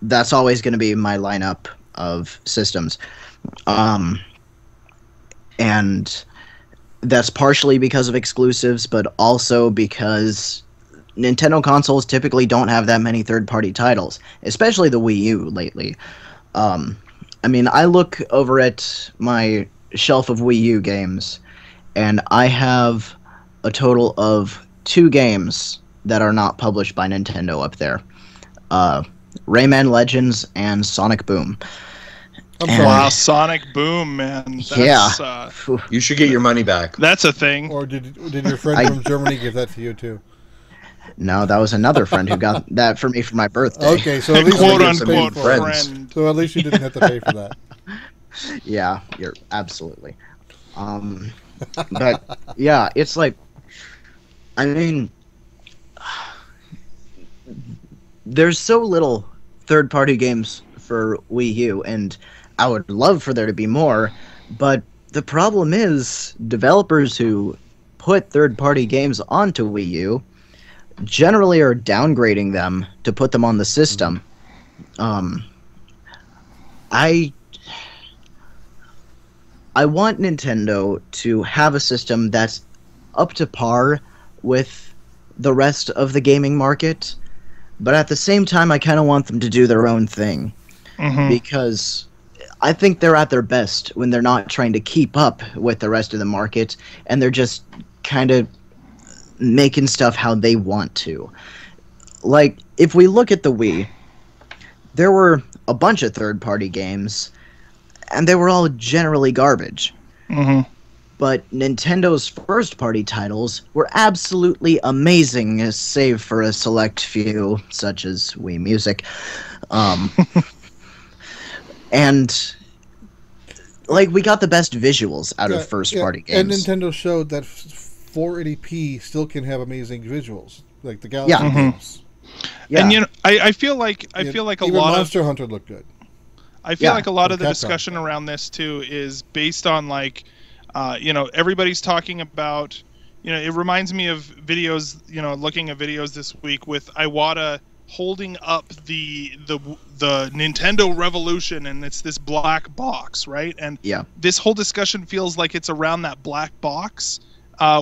That's always going to be my lineup of systems. And that's partially because of exclusives, but also because Nintendo consoles typically don't have that many third-party titles, especially the Wii U lately. I look over at my shelf of Wii U games, and I have a total of 2 games that are not published by Nintendo up there. Rayman Legends and Sonic Boom. Wow, Sonic Boom, man. That's, you should get your money back. That's a thing. Or did your friend from Germany give that to you too? No, that was another friend who got that for me for my birthday. Okay, so at least quote unquote friend. So at least you didn't have to pay for that. Yeah, you're absolutely. But yeah, it's like, there's so little third-party games for Wii U, and I would love for there to be more, but the problem is developers who put third-party games onto Wii U generally are downgrading them to put them on the system. I want Nintendo to have a system that's up to par with the rest of the gaming market, but at the same time, I kind of want them to do their own thing, because I think they're at their best when they're not trying to keep up with the rest of the market, and they're just kind of making stuff how they want to. Like, if we look at the Wii, there were a bunch of third-party games, and they were all generally garbage. But Nintendo's first-party titles were absolutely amazing, save for a select few, such as Wii Music. And, like, we got the best visuals out of first-party games. And Nintendo showed that 480p still can have amazing visuals, like the Galaxy games. Yeah. And I feel like a even lot Monster Hunter looked good. I feel like a lot of the discussion around this too is based on like, everybody's talking about, it reminds me of videos, looking at videos this week with Iwata holding up the Nintendo Revolution, and it's this black box, right? And this whole discussion feels like it's around that black box,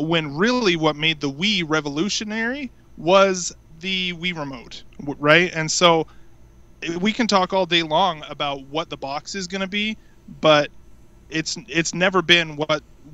when really what made the Wii revolutionary was the Wii remote, right? And so we can talk all day long about what the box is going to be, but it's never been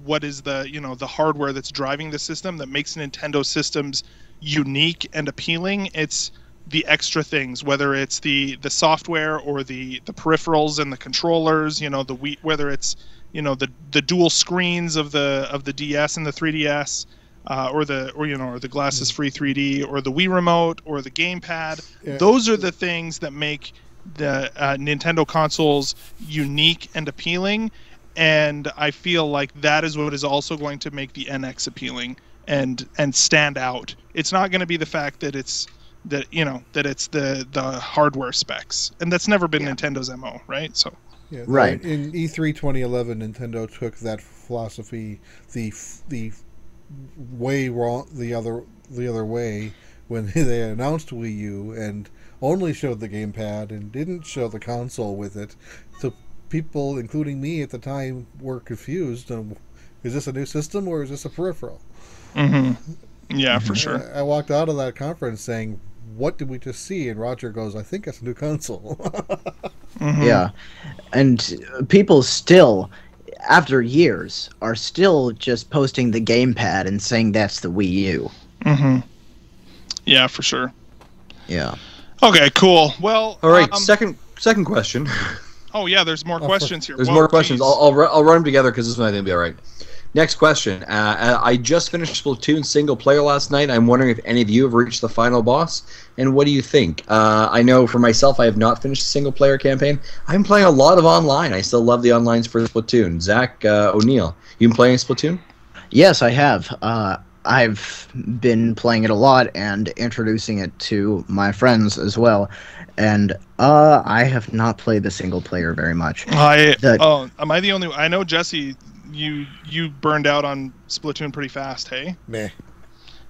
what is the the hardware that's driving the system that makes Nintendo systems unique and appealing. It's the extra things, whether it's the software or the peripherals and the controllers, the Wii, whether it's the dual screens of the DS and the 3DS, or the glasses free 3D, or the Wii remote, or the gamepad. Those are the things that make the Nintendo consoles unique and appealing, and I feel like that is what is also going to make the NX appealing and stand out. It's not going to be the fact that it's the hardware specs, and that's never been Nintendo's MO, right? So right. In E3 2011, Nintendo took that philosophy the way wrong the other way when they announced Wii U and only showed the gamepad and didn't show the console with it. So people, including me at the time, were confused. Is this a new system or is this a peripheral? Yeah, for sure. I walked out of that conference saying, what did we just see? And Roger goes, I think it's a new console. Yeah. And people still, after years, are still just posting the gamepad and saying that's the Wii U. Yeah, for sure. Yeah. Okay, cool. Well, all right. Second question. Oh yeah, there's more questions here. There's more questions. I'll run them together because this one I think will be all right. Next question. I just finished Splatoon single player last night. I'm wondering if any of you have reached the final boss, and what do you think? I know for myself, I have not finished the single player campaign. I'm playing a lot of online. I still love the onlines for Splatoon. Zach O'Neill, you been playing Splatoon? Yes, I have. I've been playing it a lot and introducing it to my friends as well. And I have not played the single player very much. Am I the only? I know Jesse. You burned out on Splatoon pretty fast, hey? Meh.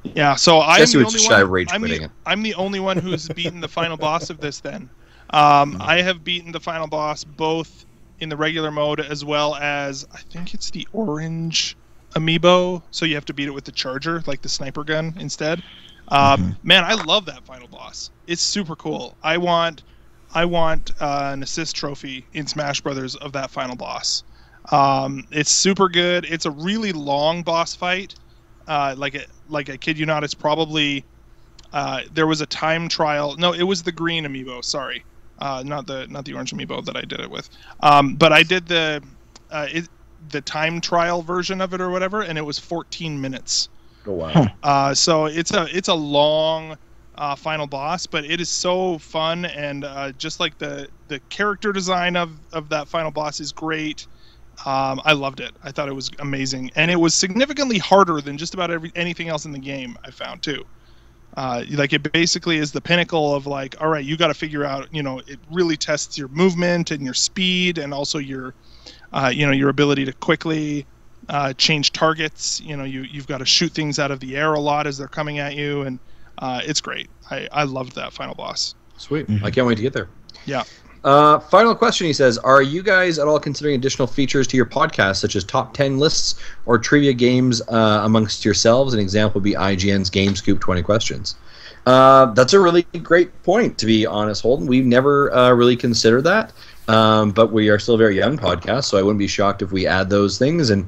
Yeah, so I'm the only one who's beaten the final boss of this then. I have beaten the final boss both in the regular mode as well as, I think it's the orange amiibo, so you have to beat it with the charger, like the sniper gun instead. Man, I love that final boss. It's super cool. I want an assist trophy in Smash Brothers of that final boss. It's super good. It's a really long boss fight. Like I kid you not, it's probably there was a time trial. No, it was the green amiibo. Sorry, not the orange amiibo that I did it with. But I did the time trial version of it or whatever, and it was 14 minutes. Oh wow. So it's a long final boss, but it is so fun, and just like the character design of that final boss is great. I loved it. I thought it was amazing, and it was significantly harder than just about anything else in the game. I found too. Like it basically is the pinnacle of like, all right, you got to figure out. It really tests your movement and your speed, and also your, your ability to quickly, change targets. You've got to shoot things out of the air a lot as they're coming at you, and it's great. I loved that final boss. Sweet. I can't wait to get there. Yeah. Final question, he says, are you guys at all considering additional features to your podcast, such as top 10 lists or trivia games amongst yourselves? An example would be IGN's Game Scoop 20 questions. That's a really great point, to be honest, Holden. We've never really considered that, but we are still a very young podcast, so I wouldn't be shocked if we add those things. And,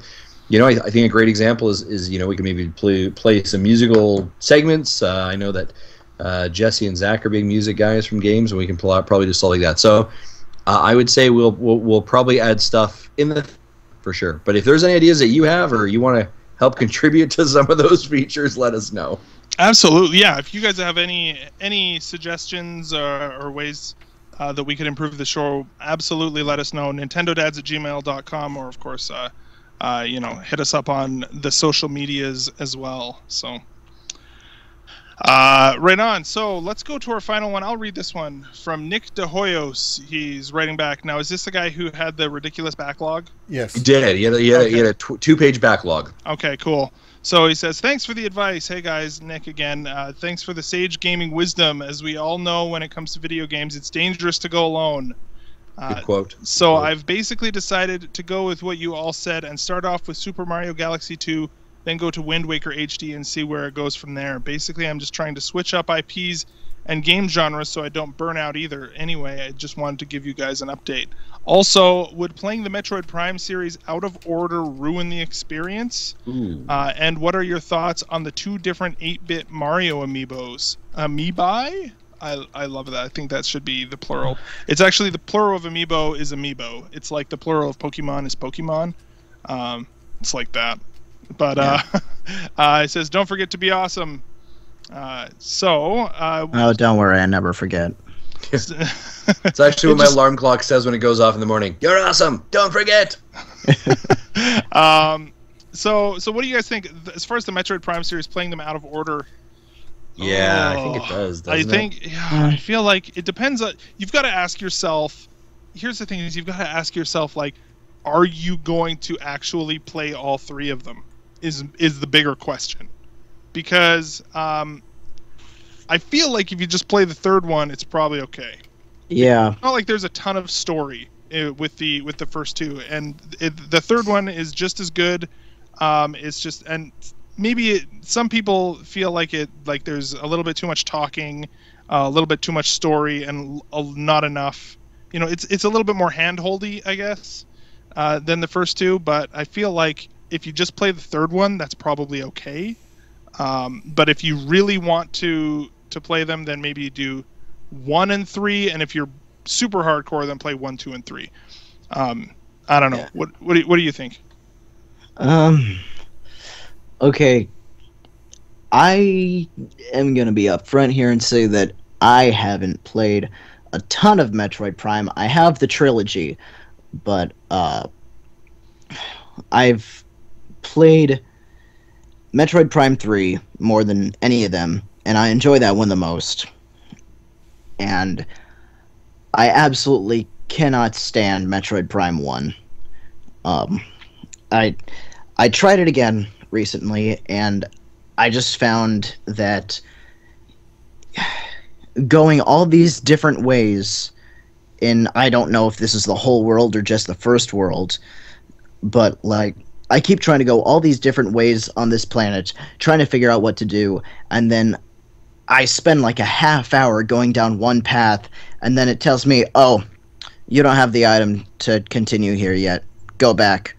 I think a great example is we can maybe play some musical segments. I know that Jesse and Zach are big music guys from games, and we can probably do stuff like that. So I would say we'll probably add stuff in the for sure. But if there's any ideas that you have or you want to help contribute to some of those features, let us know. Absolutely, yeah. If you guys have any suggestions or ways that we could improve the show, absolutely let us know. NintendoDads@gmail.com, or of course, hit us up on the social medias as well. So. Right on. So let's go to our final one. I'll read this one from Nick De Hoyos. He's writing back. Now, is this the guy who had the ridiculous backlog? Yes. He did. He had a 2-page backlog. Okay, cool. So he says, thanks for the advice. Hey, guys, Nick again. Thanks for the sage gaming wisdom. As we all know, when it comes to video games, it's dangerous to go alone. Good quote. So I've basically decided to go with what you all said and start off with Super Mario Galaxy 2, then go to Wind Waker HD and see where it goes from there. Basically, I'm just trying to switch up IPs and game genres so I don't burn out either. Anyway, I just wanted to give you guys an update. Also, would playing the Metroid Prime series out of order ruin the experience? And what are your thoughts on the 2 different 8-bit Mario amiibos? Amiibi? I love that. I think that should be the plural. It's actually the plural of amiibo is amiibo. It's like the plural of Pokemon is Pokemon. It's like that. But it says, don't forget to be awesome. Oh, don't worry, I never forget. It's actually what my alarm clock says when it goes off in the morning. You're awesome. Don't forget. So what do you guys think as far as the Metroid Prime series, playing them out of order? Yeah, I think it does. I feel like it depends on. You've got to ask yourself. Here's the thing: is you've got to ask yourself, like, are you going to actually play all 3 of them? Is the bigger question, because I feel like if you just play the 3rd one, it's probably okay. Yeah. It's not like there's a ton of story with the first 2, and the 3rd one is just as good. It's just, and maybe some people feel like there's a little bit too much talking, a little bit too much story, and not enough. It's a little bit more hand-holdy, I guess, than the first 2. But I feel like if you just play the 3rd one, that's probably okay. But if you really want to play them, then maybe you do 1 and 3, and if you're super hardcore, then play 1, 2, and 3. I don't know. Yeah. What do you think? Okay. I am gonna be upfront here and say that I haven't played a ton of Metroid Prime. I have the trilogy, but I've played Metroid Prime 3 more than any of them, and I enjoy that one the most. And I absolutely cannot stand Metroid Prime 1. I tried it again recently, and I just found that going all these different ways in, I don't know if this is the whole world or just the first world, but like, I keep trying to go all these different ways on this planet, trying to figure out what to do, and then I spend like a half hour going down one path, and then it tells me, oh, you don't have the item to continue here yet. Go back.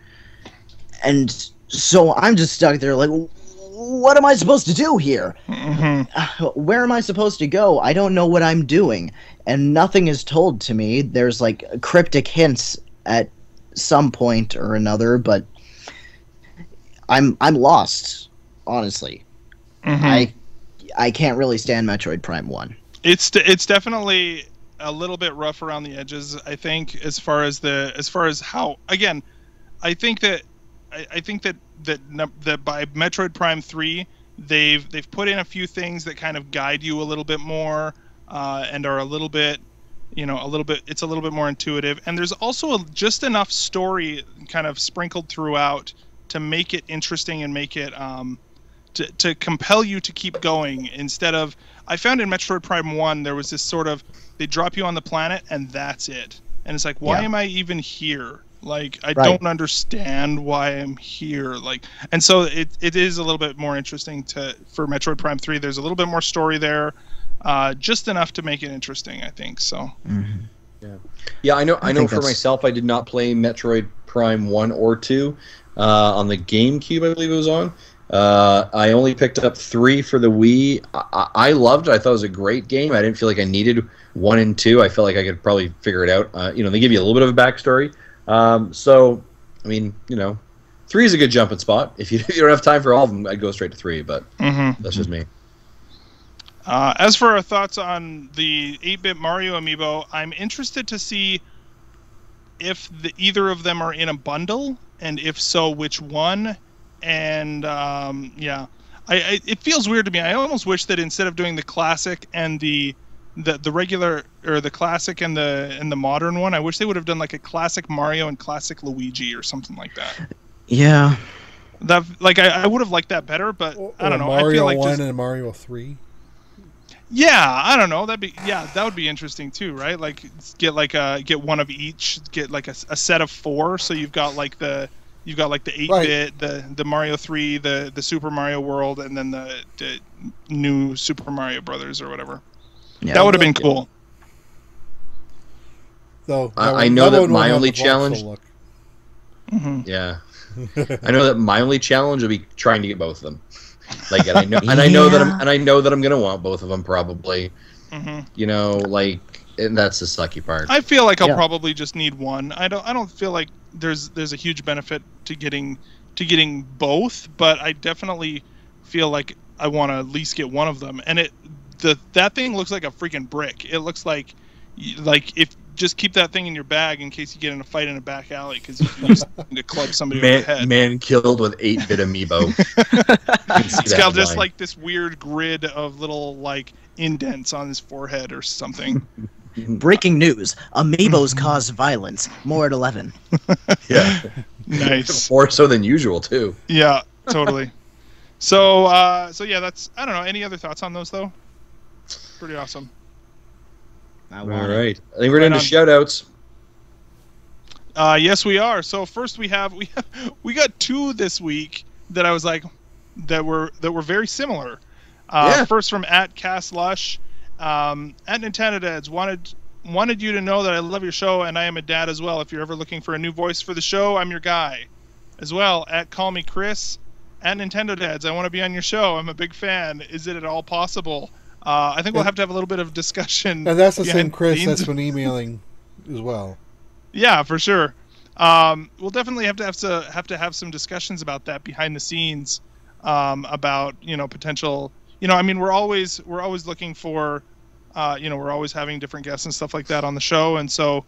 And so I'm just stuck there like, what am I supposed to do here? Mm-hmm. Where am I supposed to go? I don't know what I'm doing. And nothing is told to me. There's like cryptic hints at some point or another, but I'm lost, honestly. Mm-hmm. I can't really stand Metroid Prime 1. It's definitely a little bit rough around the edges, I think, as far as how, again, I think that by Metroid Prime 3 they've put in a few things that kind of guide you a little bit more, and are a little bit it's a little bit more intuitive, and there's also just enough story kind of sprinkled throughout to make it interesting and make it to compel you to keep going instead of. I found in Metroid Prime 1 there was this sort of they drop you on the planet and that's it, and it's like, why am I even here? Like, I don't understand why I'm here. Like, and so it is a little bit more interesting for Metroid Prime 3. There's a little bit more story there, just enough to make it interesting, I think. So. Mm-hmm. Yeah. I know. For myself, I did not play Metroid Prime 1 or 2 on the GameCube. I believe it was on. I only picked up 3 for the Wii. I loved it. I thought it was a great game. I didn't feel like I needed 1 and 2. I felt like I could probably figure it out. They give you a little bit of a backstory. So, I mean, 3 is a good jumping spot. If you don't have time for all of them, I'd go straight to 3, but that's just me. As for our thoughts on the 8-bit Mario amiibo, I'm interested to see if either of them are in a bundle, and if so, which one. And it feels weird to me. I almost wish that instead of doing the classic and the regular, or the classic and the modern one, I wish they would have done like a classic Mario and classic Luigi or something like that. Yeah. That I would have liked that better, but I don't know. Mario I feel like 1 and Mario 3. Yeah, I don't know. That would be interesting too, right? Like get one of each, get like a set of 4, so you've got like the 8-bit, the Mario 3, the Super Mario World, and then the new Super Mario Brothers or whatever. Yeah, that would have been cool. Though I know that my only challenge. Yeah, I know that my only challenge will be trying to get both of them. Like, and I know, and I know that I'm gonna want both of them probably. And that's the sucky part. I feel like I'll probably just need one. I don't feel like there's a huge benefit to getting both, but I definitely feel like I want to at least get one of them. And that thing looks like a freaking brick. It looks like if just keep that thing in your bag in case you get in a fight in a back alley because you just need to club somebody over the head. Man killed with 8-bit amiibo. It's got just like this weird grid of little like indents on his forehead or something. Breaking news: Amiibos cause violence. More at 11. Yeah, nice. More so than usual too. Yeah, totally. So yeah, that's. I don't know. Any other thoughts on those though? Pretty awesome. All right, I think we're into shout-outs. Yes, we are. So first we got 2 this week that I was like that were very similar. First from @CastLush. At Nintendo Dads, wanted you to know that I love your show and I am a dad as well. If you're ever looking for a new voice for the show, I'm your guy. As well, @Call Me Chris, at Nintendo Dads, I want to be on your show. I'm a big fan. Is it at all possible? I think we'll have to have a little bit of discussion. And that's the same Chris that's been emailing as well. Yeah, for sure. We'll definitely have to have some discussions about that behind the scenes, about potential. I mean, we're always looking for, we're always having different guests and stuff like that on the show, and so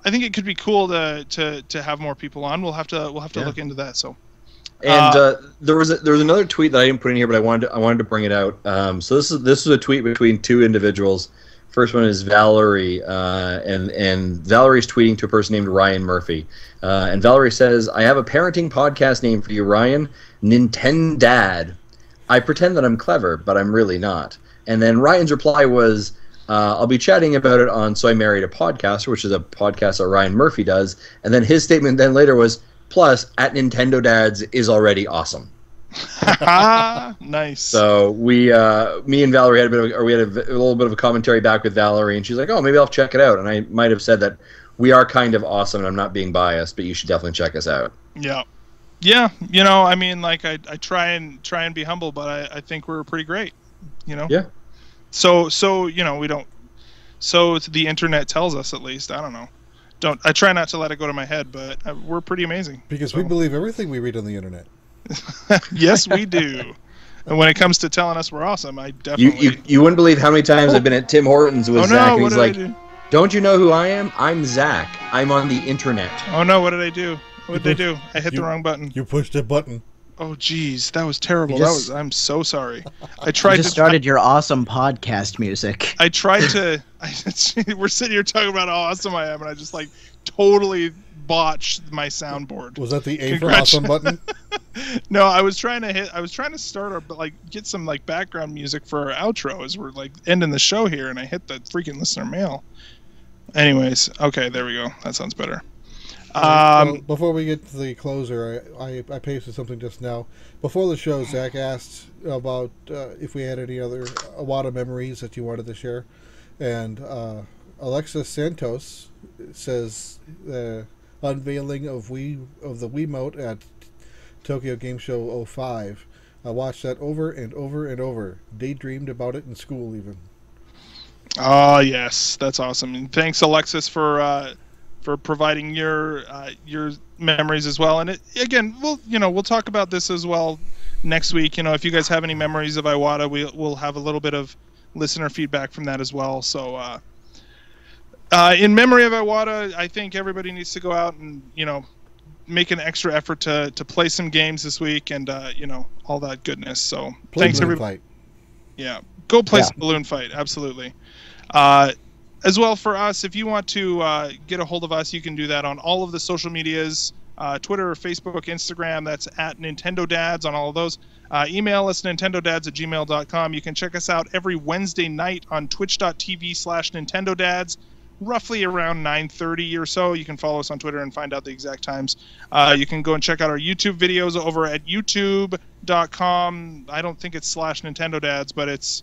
I think it could be cool to have more people on. We'll have to look into that. So, and there was another tweet that I didn't put in here, but I wanted to bring it out. So this is a tweet between 2 individuals. First one is Valerie, and Valerie's tweeting to a person named Ryan Murphy, and Valerie says, "I have a parenting podcast name for you, Ryan. Nintendad. I pretend that I'm clever, but I'm really not." And then Ryan's reply was, I'll be chatting about it on So I Married a Podcaster, which is a podcast that Ryan Murphy does. And then his statement then later was, plus, at Nintendo Dads is already awesome. Nice. So me and Valerie had a little bit of a commentary back with Valerie, and she's like, oh, maybe I'll check it out. And I might have said that we are kind of awesome, and I'm not being biased, but you should definitely check us out. Yeah. Yeah, I mean, like I try and be humble, but I think we're pretty great, Yeah. So we don't. So the internet tells us, at least. I don't know. I try not to let it go to my head, but we're pretty amazing. Because we believe everything we read on the internet. Yes, we do. And when it comes to telling us we're awesome, I definitely. You wouldn't believe how many times I've been at Tim Hortons with Zach, and he's like, "Don't you know who I am? I'm Zach. I'm on the internet." Oh no! What did I do? What did I do? I hit the wrong button. You pushed a button. Oh, geez, that was terrible. I'm so sorry. I tried to started your awesome podcast music. I tried to. We're sitting here talking about how awesome I am, and I just like totally botch my soundboard. Was that the A for awesome button? No, I was trying to start our, like, get some like background music for our outro as we're like ending the show here, and I hit the freaking listener mail. Anyways, okay, there we go. That sounds better. Well, before we get to the closer, I pasted something just now. Before the show, Zach asked about if we had any other Iwata memories that you wanted to share. And Alexis Santos says unveiling of the Wiimote at Tokyo Game Show 05. I watched that over and over and over. Daydreamed about it in school even. Oh, yes. That's awesome. And thanks, Alexis, for providing your memories as well. And again, we'll talk about this as well next week. If you guys have any memories of Iwata, we'll have a little bit of listener feedback from that as well. So in memory of Iwata, I think everybody needs to go out and make an extra effort to play some games this week, and all that goodness. So thanks everybody. Yeah, go play some Balloon Fight. Absolutely. As well for us, if you want to get a hold of us, you can do that on all of the social medias, Twitter, Facebook, Instagram. That's at Nintendo Dads on all of those. Email us, nintendodads@gmail.com. You can check us out every Wednesday night on twitch.tv/NintendoDads, roughly around 9:30 or so. You can follow us on Twitter and find out the exact times. You can go and check out our YouTube videos over at youtube.com. I don't think it's /NintendoDads, but it's,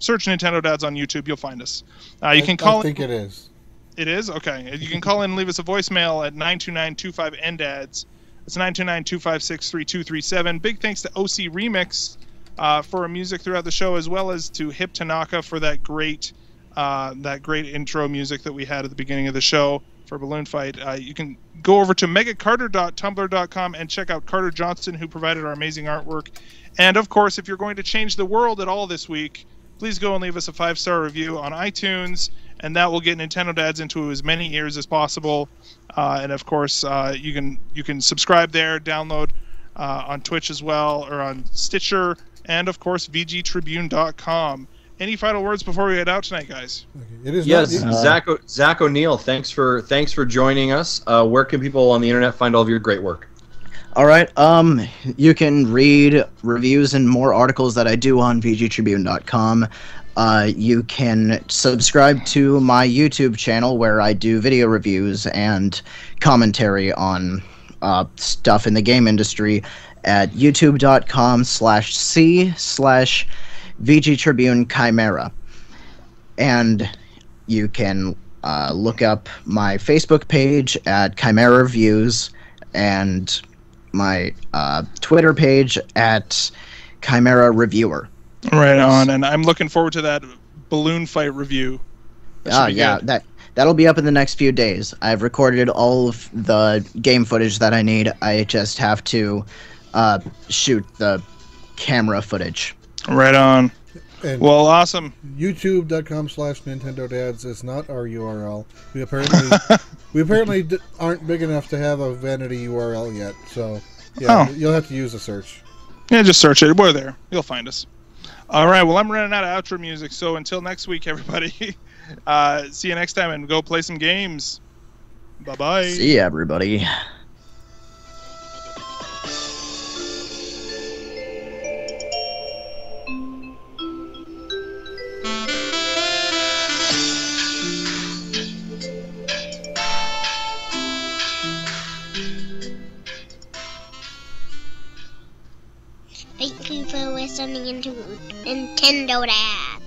search Nintendo Dads on YouTube. You'll find us. You can call. I think it is. It is? Okay. You can call in and leave us a voicemail at 929-25-NDADS. It's 929-256-3237. Big thanks to OC Remix for our music throughout the show, as well as to Hip Tanaka for that great intro music that we had at the beginning of the show for Balloon Fight. You can go over to megacarter.tumblr.com and check out Carter Johnson, who provided our amazing artwork. And of course, if you're going to change the world at all this week, please go and leave us a 5-star review on iTunes, and that will get Nintendo Dads into as many ears as possible. And of course, you can subscribe there, download on Twitch as well, or on Stitcher, and of course VGTribune.com. Any final words before we head out tonight, guys? It is Zach O'Neill, thanks for joining us. Where can people on the internet find all of your great work? All right. You can read reviews and more articles that I do on VGTribune.com. You can subscribe to my YouTube channel where I do video reviews and commentary on stuff in the game industry at youtube.com/c/VGTribune Chimera. And you can look up my Facebook page at Chimera Reviews and my Twitter page at Chimera Reviewer. Right on, and I'm looking forward to that Balloon Fight review. Yeah, that'll be up in the next few days. I've recorded all of the game footage that I need. I just have to shoot the camera footage. Right on. And well, awesome. YouTube.com/NintendoDads is not our URL. We apparently aren't big enough to have a vanity URL yet. So you'll have to use a search. Yeah, just search it. We're there. You'll find us. All right. Well, I'm running out of outro music, so until next week, everybody. See you next time, and go play some games. Bye bye. See ya, everybody. Thank you for listening to Nintendo Dad.